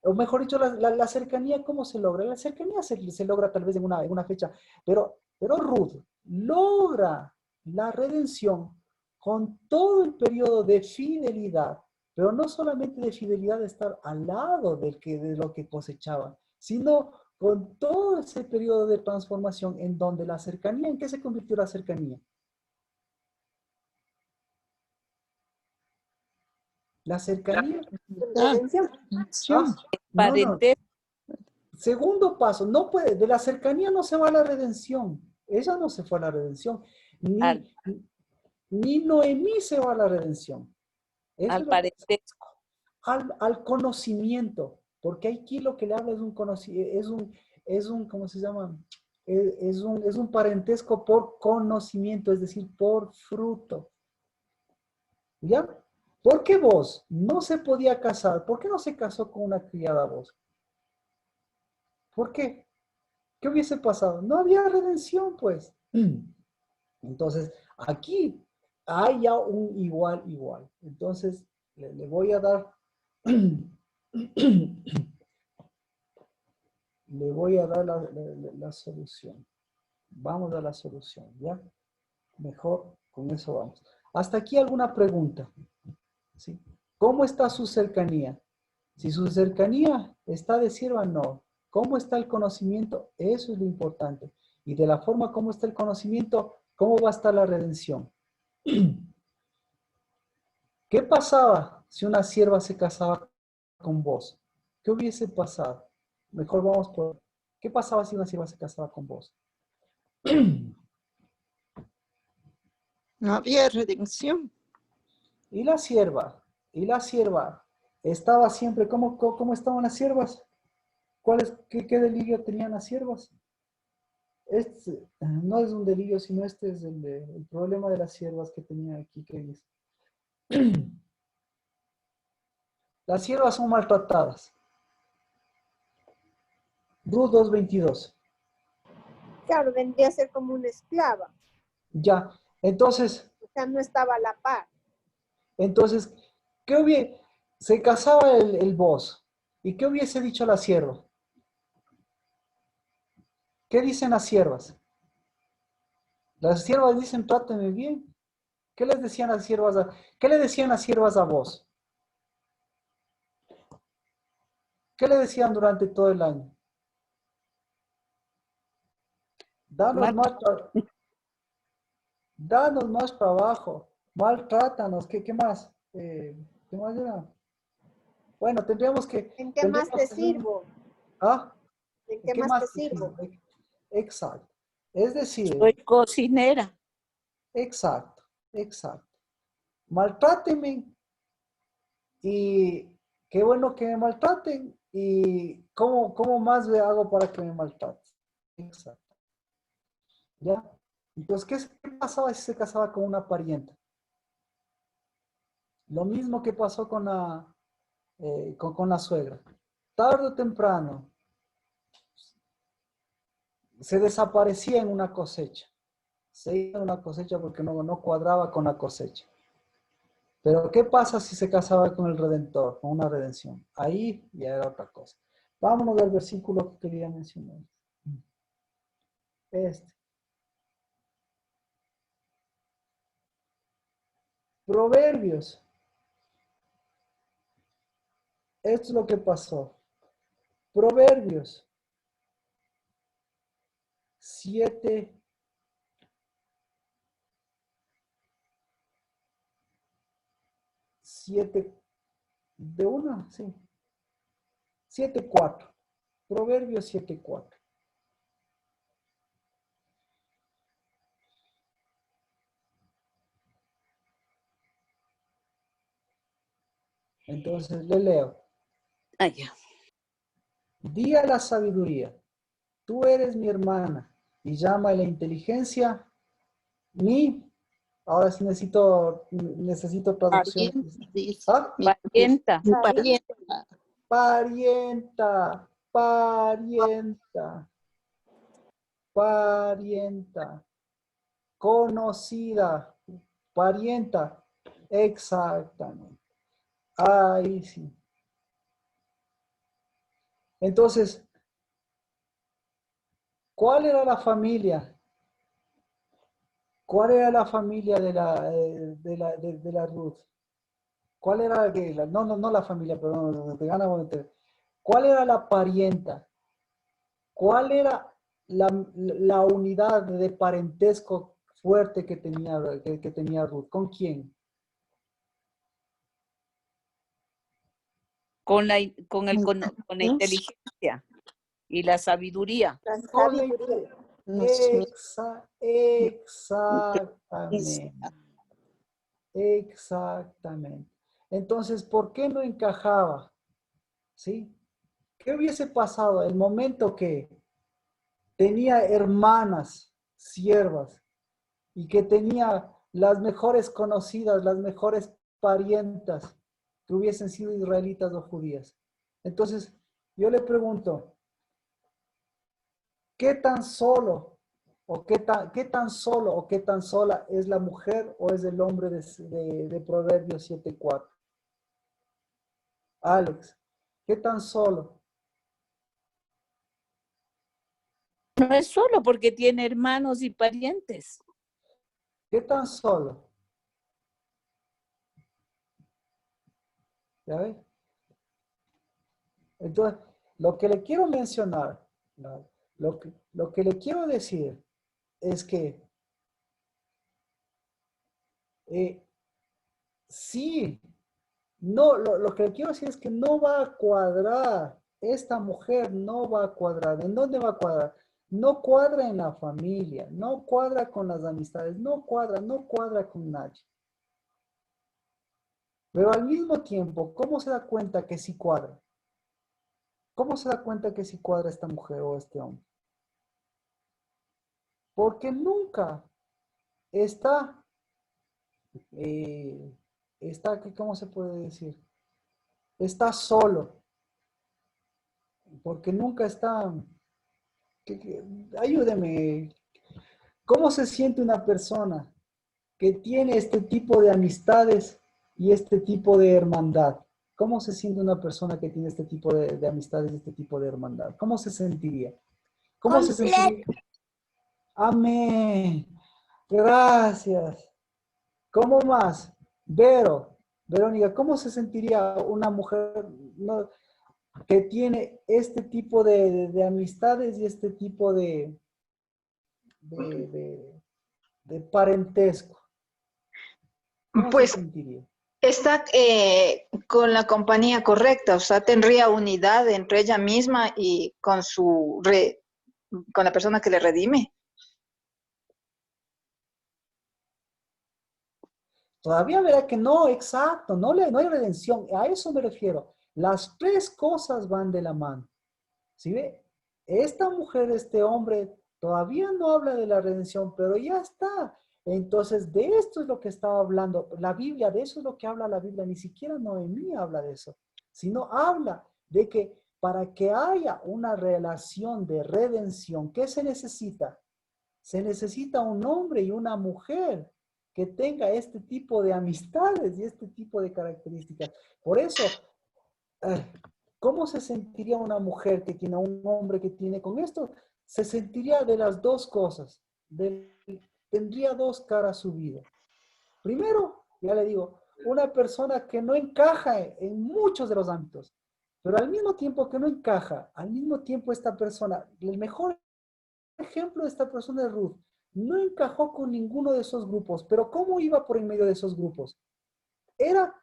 O mejor dicho, la cercanía, ¿cómo se logra? La cercanía se logra tal vez en una fecha, pero Ruth logra la redención con todo el periodo de fidelidad, pero no solamente de fidelidad de estar al lado de lo que cosechaban, sino con todo ese periodo de transformación en donde la cercanía, ¿en qué se convirtió la cercanía? La cercanía, Redención. ah, no, Parentesco. segundo paso, no puede, de la cercanía no se va a la redención. Ella no se fue a la redención. Al, Ni Noemí se va a la redención. Eso al es lo que, parentesco. al conocimiento. Porque aquí lo que le habla es un conocimiento, ¿cómo se llama? Es un parentesco por conocimiento, es decir, por fruto. ¿Ya? ¿Por qué vos no se podía casar? ¿Por qué no se casó con una criada vos? ¿Por qué? ¿Qué hubiese pasado? No había redención, pues. Entonces, aquí hay ya un igual. Entonces, le voy a dar, le voy a dar la solución. Vamos a la solución, ¿ya? Mejor con eso vamos. ¿Hasta aquí alguna pregunta? ¿Sí? ¿Cómo está su cercanía? Si su cercanía está de sierva, no. ¿Cómo está el conocimiento? Eso es lo importante. Y de la forma como está el conocimiento, ¿cómo va a estar la redención? ¿Qué pasaba si una sierva se casaba con vos? ¿Qué hubiese pasado? Mejor vamos por... ¿Qué pasaba si una sierva se casaba con vos? No había redención. Y la sierva, estaba siempre, ¿cómo estaban las siervas? ¿Qué delirio tenían las siervas? Este no es un delirio, sino este es el problema de las siervas que tenía aquí, que dice. Las siervas son maltratadas. Ruth 2:22. Claro, vendría a ser como una esclava. Ya, entonces, O sea, no estaba a la par. ¿qué hubiese? Se casaba el boss. ¿Y qué hubiese dicho la sierva? ¿Qué dicen las siervas? Las siervas dicen, tráteme bien. ¿Qué les decían las siervas? ¿Qué le decían las siervas a vos? ¿Qué le decían durante todo el año? Danos Mal- más trabajo, maltrátanos, ¿qué más? ¿Qué más era? Bueno, ¿En qué más te sirvo? ¿Ah? ¿En ¿En qué qué más te más te sirvo? sirve? Exacto. Es decir, Soy cocinera. exacto. Maltráteme y qué bueno que me maltraten y ¿cómo más le hago para que me maltraten? Exacto. ¿Ya? Entonces, ¿qué pasaba si se casaba con una parienta? Lo mismo que pasó con la suegra. Tarde o temprano se desaparecía en una cosecha. Se iba en una cosecha porque no cuadraba con la cosecha. Pero ¿qué pasa si se casaba con el Redentor, con una redención? Ahí ya era otra cosa. Vámonos al versículo que quería mencionar. Proverbios. Esto es lo que pasó. Proverbios 7, 7 de una, sí. 7:4. Proverbios 7:4. Entonces le leo. Ah, ya. Di a la sabiduría, tú eres mi hermana, y llama a la inteligencia, ahora sí necesito traducción. Parienta, dice. ¿Ah? Parienta. Mi parienta. Parienta, parienta, parienta, conocida, parienta, exactamente. Ahí sí. Entonces, ¿cuál era la familia? ¿Cuál era la familia de la Ruth? ¿Cuál era no la familia, perdón, te gana meter. ¿Cuál era la parienta? ¿Cuál era la unidad de parentesco fuerte que tenía Ruth? ¿Con quién? Con la inteligencia y la sabiduría. La Con la sabiduría. Nos exactamente. Exactamente. Entonces, ¿por qué no encajaba? ¿Sí? ¿Qué hubiese pasado el momento que tenía hermanas, siervas, y que tenía las mejores conocidas, las mejores parientas, que hubiesen sido israelitas o judías? Entonces, yo le pregunto, ¿qué tan solo o qué tan solo o qué tan sola es la mujer o es el hombre de Proverbios 7:4? Alex, ¿qué tan solo? No es solo porque tiene hermanos y parientes. ¿Qué tan solo? ¿Ya ves? Entonces, lo que le quiero mencionar, ¿no? Lo que le quiero decir es que sí, no, lo que le quiero decir es que no va a cuadrar. Esta mujer no va a cuadrar. ¿En dónde va a cuadrar? No cuadra en la familia, no cuadra con las amistades, no cuadra con nadie. Pero al mismo tiempo, ¿cómo se da cuenta que sí cuadra? ¿Cómo se da cuenta que sí cuadra esta mujer o este hombre? Porque nunca está, eh, ¿cómo se puede decir? Está solo, porque nunca está, ayúdeme, ¿cómo se siente una persona que tiene este tipo de amistades y este tipo de hermandad? ¿Cómo se siente una persona que tiene este tipo de amistades y este tipo de hermandad? ¿Cómo se sentiría? ¿Cómo se sentiría? Amén. Gracias. ¿Cómo más? Verónica, ¿cómo se sentiría una mujer que tiene este tipo de amistades y este tipo de parentesco? ¿Cómo se Pues sentiría? está con la compañía correcta, o sea, tendría unidad entre ella misma y con con la persona que le redime. Todavía verá que no, exacto, no hay redención. A eso me refiero. Las tres cosas van de la mano. ¿Sí ve? Esta mujer, este hombre, todavía no habla de la redención, pero ya está. Entonces, de esto es lo que estaba hablando la Biblia, de eso es lo que habla la Biblia. Ni siquiera Noemí habla de eso, sino habla de que para que haya una relación de redención, ¿qué se necesita? Se necesita un hombre y una mujer que tenga este tipo de amistades y este tipo de características. Por eso, ¿cómo se sentiría una mujer que tiene a un hombre que tiene con esto? Se sentiría de las dos cosas. Tendría dos caras su vida. Primero, ya le digo, una persona que no encaja en muchos de los ámbitos, pero al mismo tiempo que no encaja, al mismo tiempo esta persona, el mejor ejemplo de esta persona es Ruth, no encajó con ninguno de esos grupos, pero ¿cómo iba por en medio de esos grupos?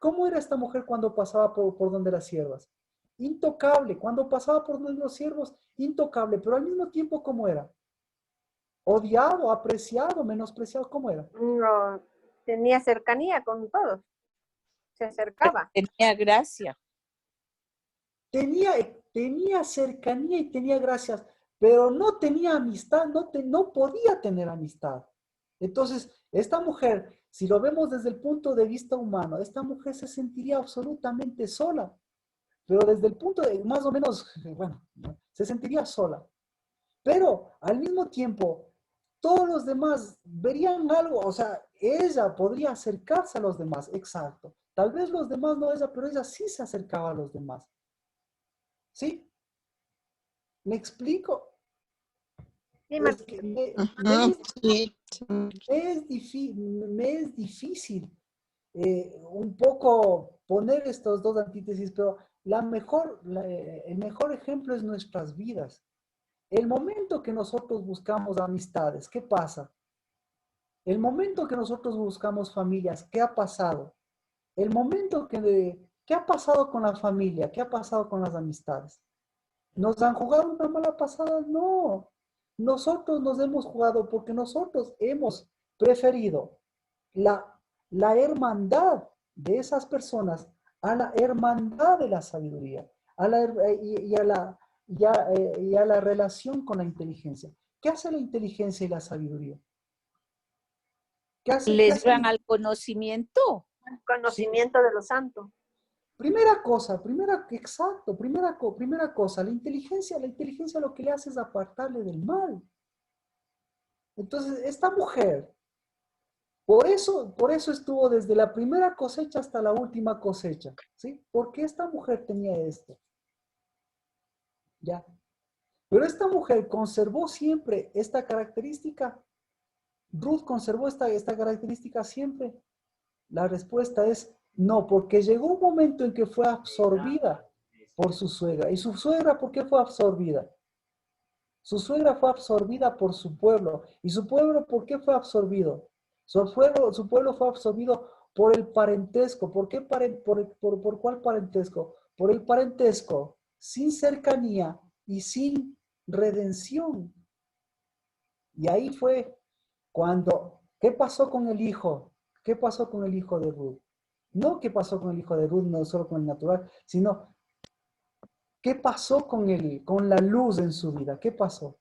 ¿Cómo era esta mujer cuando pasaba por donde las siervas? Intocable. Cuando pasaba por donde los siervos, intocable. Pero al mismo tiempo, ¿cómo era? Odiado, apreciado, menospreciado, ¿cómo era? No, tenía cercanía con todos. Se acercaba. Tenía gracia. Tenía cercanía y tenía gracias, pero no tenía amistad, no podía tener amistad. Entonces, esta mujer, si lo vemos desde el punto de vista humano, esta mujer se sentiría absolutamente sola, pero desde el punto de, más o menos, bueno, se sentiría sola. Pero al mismo tiempo, todos los demás verían algo, o sea, ella podría acercarse a los demás, exacto. Tal vez los demás no ella, pero ella sí se acercaba a los demás. ¿Sí? ¿Me explico? Sí, Es que Ujú, sí, sí. me es difícil un poco poner estos dos antítesis, pero el mejor ejemplo es nuestras vidas. El momento que nosotros buscamos amistades, ¿qué pasa? El momento que nosotros buscamos familias, ¿qué ha pasado? El momento ¿qué ha pasado con la familia? ¿Qué ha pasado con las amistades? ¿Nos han jugado una mala pasada? No. Nosotros nos hemos jugado porque nosotros hemos preferido la, la hermandad de esas personas a la hermandad de la sabiduría y a la relación con la inteligencia. ¿Qué hace la inteligencia y la sabiduría? ¿Qué Les hace? van al conocimiento. Sí. conocimiento de lo santo. Primera cosa, primera cosa, la inteligencia lo que le hace es apartarle del mal. Entonces, esta mujer, por eso estuvo desde la primera cosecha hasta la última cosecha, ¿sí? Porque esta mujer tenía esto, ¿ya? Pero esta mujer conservó siempre esta característica. Ruth conservó esta característica siempre. La respuesta es no, porque llegó un momento en que fue absorbida por su suegra. ¿Y su suegra por qué fue absorbida? Su suegra fue absorbida por su pueblo. ¿Y su pueblo por qué fue absorbido? Su pueblo fue absorbido por el parentesco. ¿Por qué por cuál parentesco? Por el parentesco sin cercanía y sin redención. Y ahí fue cuando, ¿qué pasó con el hijo? ¿Qué pasó con el hijo de Ruth? No qué pasó con el hijo de Ruth, no solo con el natural, sino qué pasó con la luz en su vida. ¿Qué pasó?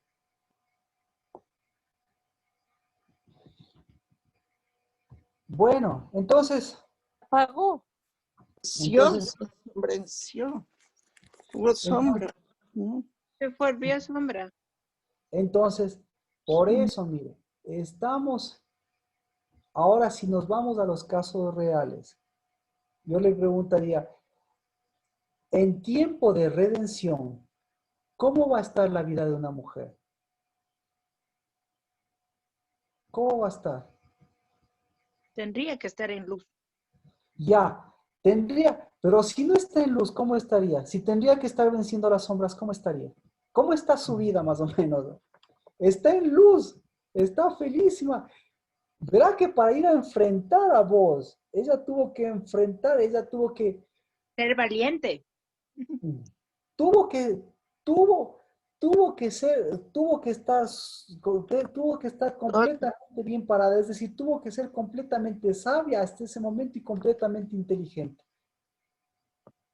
Bueno, entonces, Pagó. entonces, Se sombreció, hubo sombra. ¿No? Se volvió sombra. entonces, por eso, mire, ahora si nos vamos a los casos reales, yo le preguntaría, en tiempo de redención, ¿cómo va a estar la vida de una mujer? ¿Cómo va a estar? Tendría que estar en luz. Ya, pero si no está en luz, ¿cómo estaría? Si tendría que estar venciendo las sombras, ¿cómo estaría? ¿Cómo está su vida más o menos? Está en luz, está felísima. Verá que para ir a enfrentar a vos, ella tuvo que Ser valiente. tuvo que, tuvo, tuvo que estar completamente bien parada, es decir, tuvo que ser completamente sabia hasta ese momento y completamente inteligente.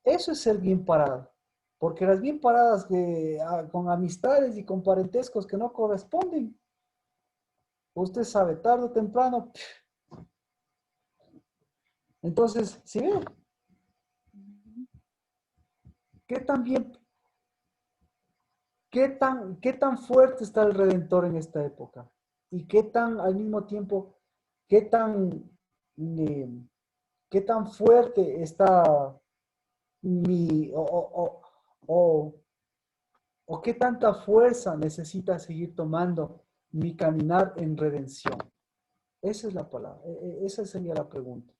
Eso es ser bien parada, porque las bien paradas con amistades y con parentescos que no corresponden, usted sabe, tarde o temprano. Entonces, ¿sí ve? ¿Qué tan bien, qué tan fuerte está el Redentor en esta época? Y qué tan, al mismo tiempo, qué tan, eh, qué tan fuerte está mi, o, o qué tanta fuerza necesita seguir tomando mi caminar en redención. Esa es la palabra, esa sería la pregunta.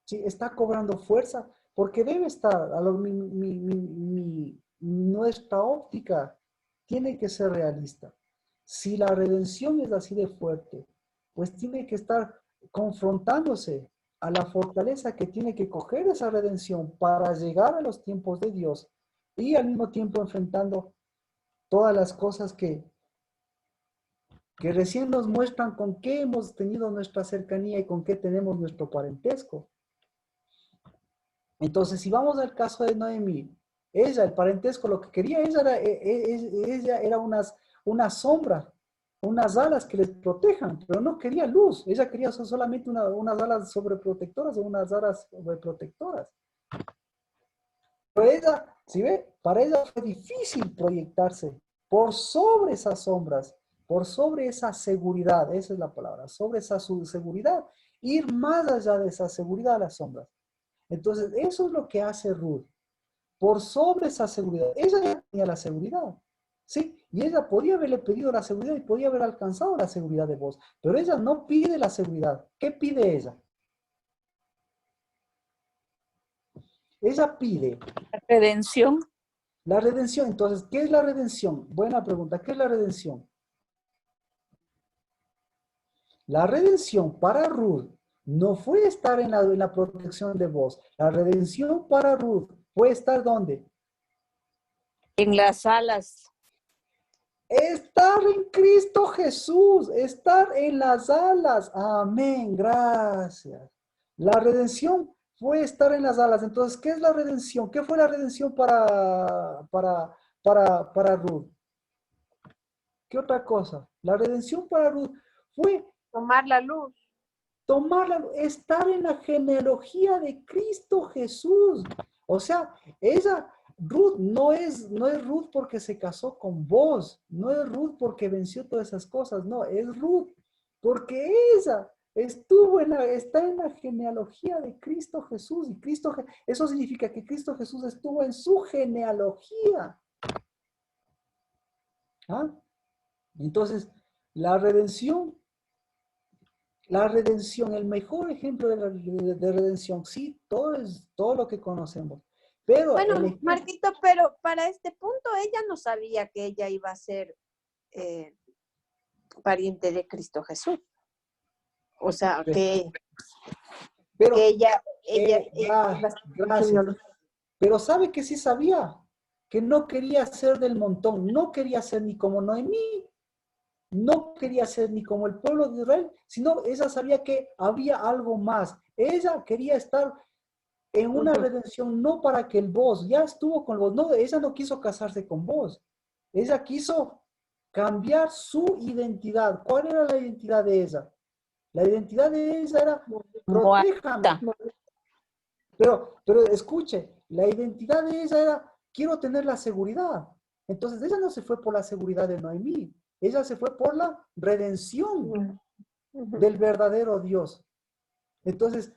¿Sí? ¿Está cobrando fuerza? Porque debe estar, nuestra óptica tiene que ser realista. Si la redención es así de fuerte, pues tiene que estar confrontándose a la fortaleza que tiene que coger esa redención para llegar a los tiempos de Dios y al mismo tiempo enfrentando todas las cosas que recién nos muestran con qué hemos tenido nuestra cercanía y con qué tenemos nuestro parentesco. Entonces, si vamos al caso de Noemí, Ella, el parentesco, lo que quería ella era una sombra, unas alas que les protejan, pero no quería luz. Ella quería solamente unas alas sobreprotectoras o unas alas sobreprotectoras. Pero ella, ¿sí ve? Para ella fue difícil proyectarse por sobre esas sombras, por sobre esa seguridad, esa es la palabra, sobre esa seguridad, ir más allá de esa seguridad a las sombras. Entonces, eso es lo que hace Ruth. Por sobre esa seguridad. Ella ya tenía la seguridad. ¿Sí? Y ella podía haberle pedido la seguridad y podía haber alcanzado la seguridad de vos. Pero ella no pide la seguridad. ¿Qué pide ella? Ella pide Redención. la redención. Entonces, ¿qué es la redención? Buena pregunta. ¿Qué es la redención? La redención para Ruth no fue estar en la protección de vos. La redención para Ruth fue estar ¿dónde? En las alas. Estar en Cristo Jesús, estar en las alas. Amén, gracias. La redención fue estar en las alas. Entonces, ¿qué es la redención? ¿Qué fue la redención para Ruth? ¿Qué otra cosa? La redención para Ruth fue Tomar la luz. estar en la genealogía de Cristo Jesús. O sea, Ruth no es Ruth porque se casó con vos, no es Ruth porque venció todas esas cosas, no, es Ruth porque ella está en la genealogía de Cristo Jesús y eso significa que Cristo Jesús estuvo en su genealogía. ¿Ah? Entonces, la redención, el mejor ejemplo de redención, sí, todo lo que conocemos. Pero Bueno, Marquito, pero para este punto ella no sabía que ella iba a ser pariente de Cristo Jesús. O sea, que ella gracias. Pero sabe que sí sabía, que no quería ser del montón, no quería ser ni como Noemí, no quería ser ni como el pueblo de Israel, sino ella sabía que había algo más. Ella quería estar en una redención, no para que el vos, ya estuvo con vos, no, ella no quiso casarse con vos, ella quiso cambiar su identidad. ¿Cuál era la identidad de ella? La identidad de ella era, protéjame. Pero escuche, la identidad de ella era, quiero tener la seguridad. Entonces ella no se fue por la seguridad de Noemí, ella se fue por la redención del verdadero Dios. Entonces,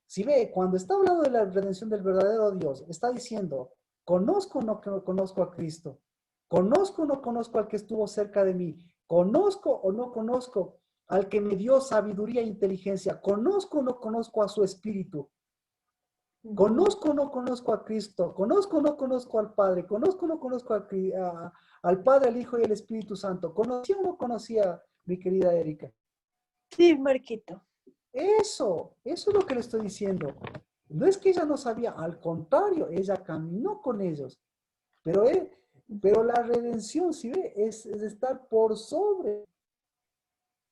si ve, cuando está hablando de la redención del verdadero Dios, está diciendo, conozco o no conozco a Cristo, conozco o no conozco al que estuvo cerca de mí, conozco o no conozco al que me dio sabiduría e inteligencia, conozco o no conozco a su espíritu, conozco o no conozco a Cristo, conozco o no conozco al Padre, conozco o no conozco al Padre, al Hijo y al Espíritu Santo, ¿conocía o no conocía, mi querida Erika? Sí, Marquito. Eso es lo que le estoy diciendo. No es que ella no sabía, al contrario, ella caminó con ellos. Pero la redención, si ve, es estar por sobre.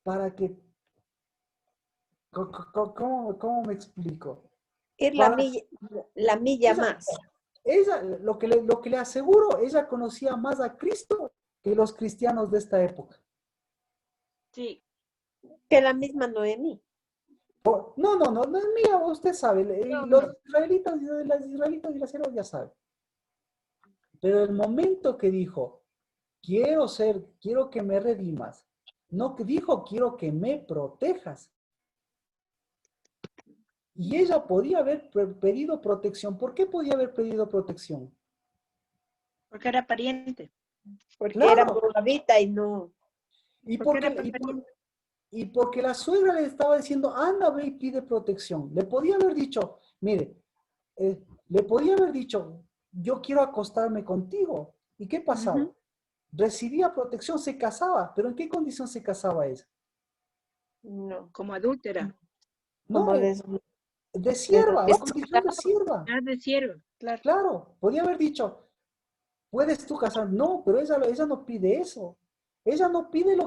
Para que, ¿cómo me explico? Ir la milla más. Ella, lo que le aseguro, ella conocía más a Cristo que los cristianos de esta época. Sí. Que la misma Noemí. No, mira, usted sabe, los israelitas y las israelitas y las hermanas ya saben. Pero el momento que dijo, quiero que me redimas, no que dijo, quiero que me protejas. Y ella podía haber pedido protección. ¿Por qué podía haber pedido protección? Porque era pariente. Porque Claro. era moabita y no. Y porque la suegra le estaba diciendo, anda, ve y pide protección. Le podía haber dicho, mire, le podía haber dicho, yo quiero acostarme contigo. ¿Y qué pasaba? Recibía protección, se casaba. ¿Pero en qué condición se casaba ella? No. Como adúltera. No, Como de sierva, en condición de sierva. De sierva, claro. Claro, podía haber dicho, ¿puedes tú casar? No, pero ella no pide eso. Ella no pide ella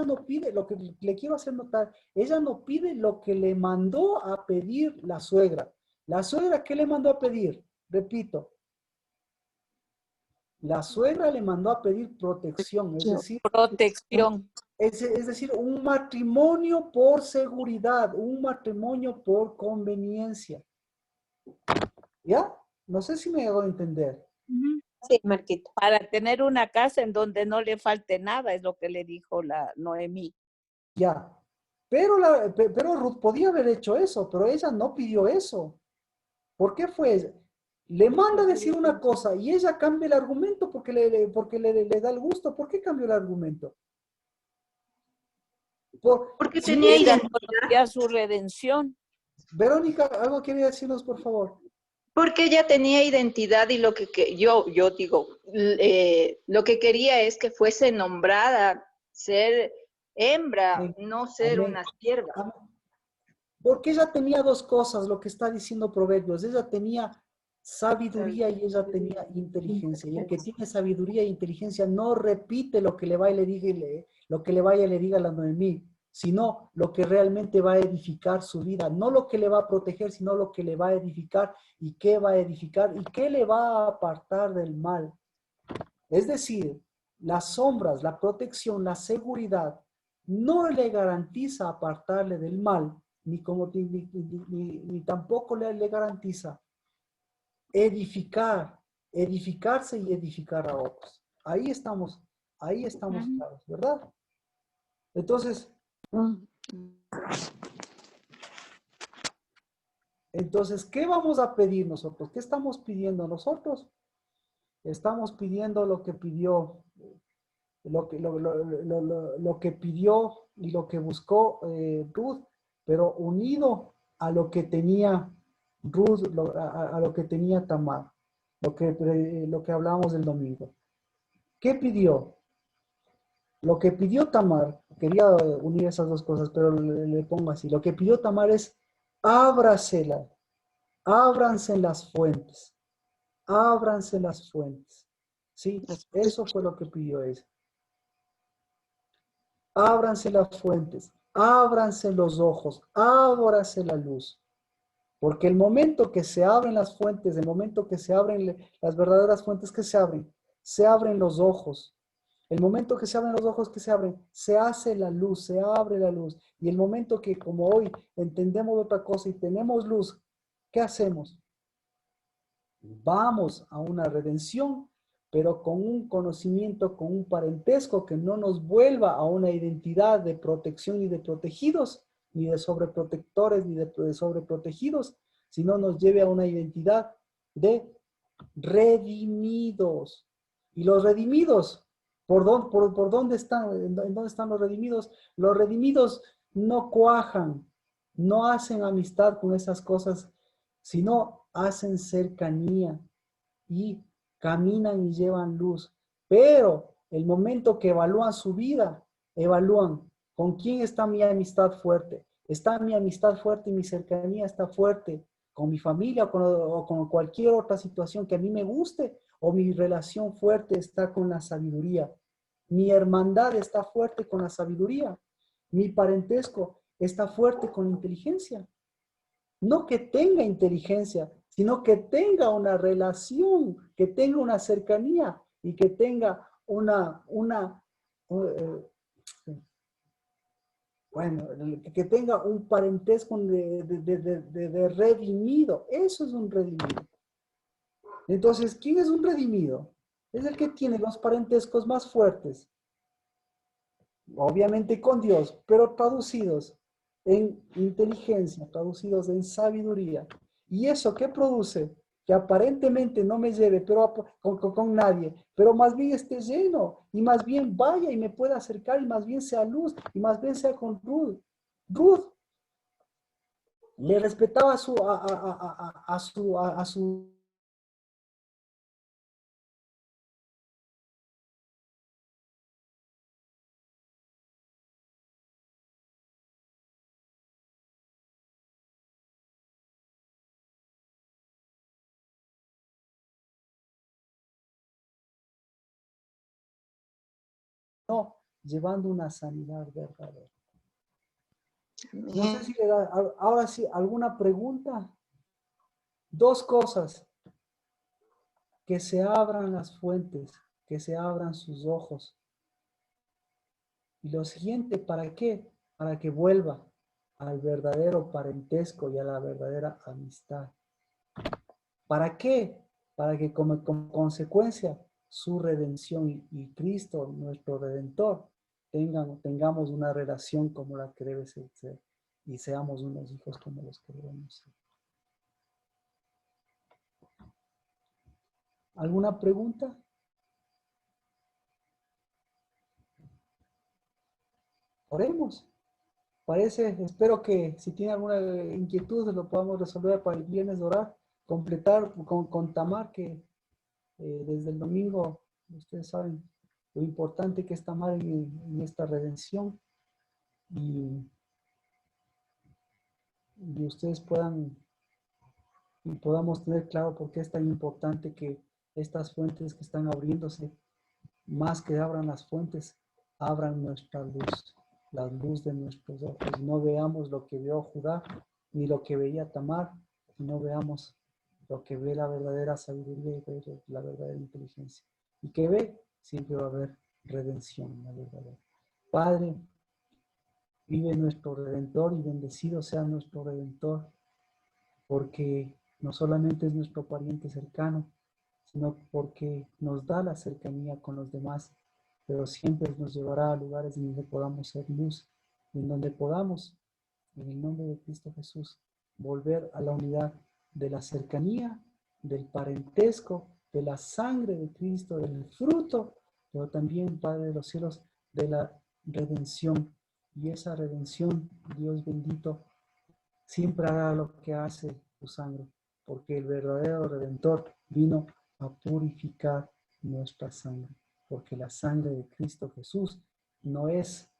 no pide lo que le quiero hacer notar. Ella no pide lo que le mandó a pedir la suegra. La suegra, ¿qué le mandó a pedir? Repito, la suegra le mandó a pedir protección, es decir, Protección. es decir, un matrimonio por seguridad, un matrimonio por conveniencia. ¿Ya? No sé si me hago entender. Sí, Marquito. Para tener una casa en donde no le falte nada, es lo que le dijo la Noemí. Ya. Pero, pero Ruth podía haber hecho eso, pero ella no pidió eso. ¿Por qué fue ella? Le manda a decir una cosa y ella cambia el argumento porque le da el gusto. ¿Por qué cambió el argumento? Porque Si tenía Ella identidad. conocía su redención. Verónica, algo quería decirnos, por favor. Porque ella tenía identidad y lo que yo digo, lo que quería es que fuese nombrada, ser hembra, Amén. no ser Amén. una sierva. Amén. Porque ella tenía dos cosas, lo que está diciendo Proverbios. Ella tenía sabiduría y ella tenía inteligencia. Y el que tiene sabiduría e inteligencia no repite lo que le vaya y le diga, lo que le vaya y le diga a la Noemí, sino lo que realmente va a edificar su vida. No lo que le va a proteger, sino lo que le va a edificar y qué va a edificar y qué le va a apartar del mal. Es decir, las sombras, la protección, la seguridad no le garantiza apartarle del mal, ni tampoco le garantiza edificarse y edificar a otros. Ahí estamos claros, ¿verdad? Entonces, ¿qué vamos a pedir nosotros? ¿Qué estamos pidiendo nosotros? Estamos pidiendo lo que pidió, lo que pidió y lo que buscó Ruth, pero unido a lo que tenía Ruth, a lo que tenía Tamar, lo que hablábamos del domingo. ¿Qué pidió? Lo que pidió Tamar, quería unir esas dos cosas, pero le pongo así, lo que pidió Tamar es ábranse las fuentes, ábranse las fuentes. Sí, eso fue lo que pidió ella. Ábranse las fuentes, ábranse los ojos, ábrase la luz. Porque el momento que se abren las fuentes, el momento que se abren las verdaderas fuentes que se abren los ojos. El momento que se abren los ojos que se hace la luz, se abre la luz. Y el momento que como hoy entendemos otra cosa y tenemos luz, ¿qué hacemos? Vamos a una redención, pero con un conocimiento, con un parentesco que no nos vuelva a una identidad de protección y de protegidos, ni de sobreprotectores, ni de sobreprotegidos, sino nos lleve a una identidad de redimidos. Y los redimidos, ¿por dónde están? ¿En dónde están los redimidos? Los redimidos no cuajan, no hacen amistad con esas cosas, sino hacen cercanía y caminan y llevan luz. Pero el momento que evalúan su vida, evalúan con quién está mi amistad fuerte. ¿Está mi amistad fuerte y mi cercanía está fuerte con mi familia o con cualquier otra situación que a mí me guste? ¿O mi relación fuerte está con la sabiduría? ¿Mi hermandad está fuerte con la sabiduría? ¿Mi parentesco está fuerte con la inteligencia? No que tenga inteligencia, sino que tenga una relación, que tenga una cercanía y que tenga que tenga un parentesco de redimido. Eso es un redimido. Entonces, ¿quién es un redimido? Es el que tiene los parentescos más fuertes. Obviamente con Dios, pero traducidos en inteligencia, traducidos en sabiduría. ¿Y eso qué produce? Que aparentemente no me lleve con nadie, pero más bien esté lleno, y más bien vaya y me pueda acercar, y más bien sea luz, y más bien sea con Ruth. Ruth le respetaba a su no, llevando una sanidad verdadera. No sé si le da, ahora sí, ¿alguna pregunta? Dos cosas. Que se abran las fuentes, que se abran sus ojos. Y lo siguiente, ¿para qué? Para que vuelva al verdadero parentesco y a la verdadera amistad. ¿Para qué? Para que como consecuencia su redención y Cristo, nuestro Redentor, tengamos una relación como la que debe ser y seamos unos hijos como los que debemos ser. ¿Alguna pregunta? Oremos. Espero que si tiene alguna inquietud lo podamos resolver para el viernes de orar, completar con Tamar, que desde el domingo, ustedes saben lo importante que es Tamar en esta redención y ustedes podamos tener claro por qué es tan importante que estas fuentes que están abriéndose, más que abran las fuentes, abran nuestra luz, la luz de nuestros ojos. No veamos lo que vio Judá, ni lo que veía Tamar, no veamos lo que ve la verdadera sabiduría y la verdadera inteligencia. Y que ve, siempre va a haber redención, la verdadera. Padre, vive nuestro Redentor y bendecido sea nuestro Redentor, porque no solamente es nuestro pariente cercano, sino porque nos da la cercanía con los demás, pero siempre nos llevará a lugares en donde podamos ser luz, en donde podamos, en el nombre de Cristo Jesús, volver a la unidad de la cercanía, del parentesco, de la sangre de Cristo, del fruto, pero también, Padre de los cielos, de la redención. Y esa redención, Dios bendito, siempre hará lo que hace tu sangre, porque el verdadero Redentor vino a purificar nuestra sangre, porque la sangre de Cristo Jesús no es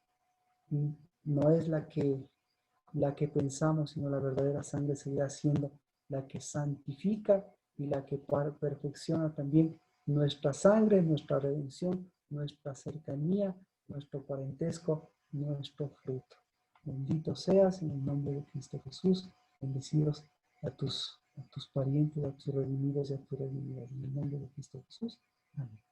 la que pensamos, sino la verdadera sangre seguirá siendo la que santifica y la que perfecciona también nuestra sangre, nuestra redención, nuestra cercanía, nuestro parentesco, nuestro fruto. Bendito seas en el nombre de Cristo Jesús. Bendecidos a tus parientes, a tus redimidos y a tus redimidas. En el nombre de Cristo Jesús. Amén.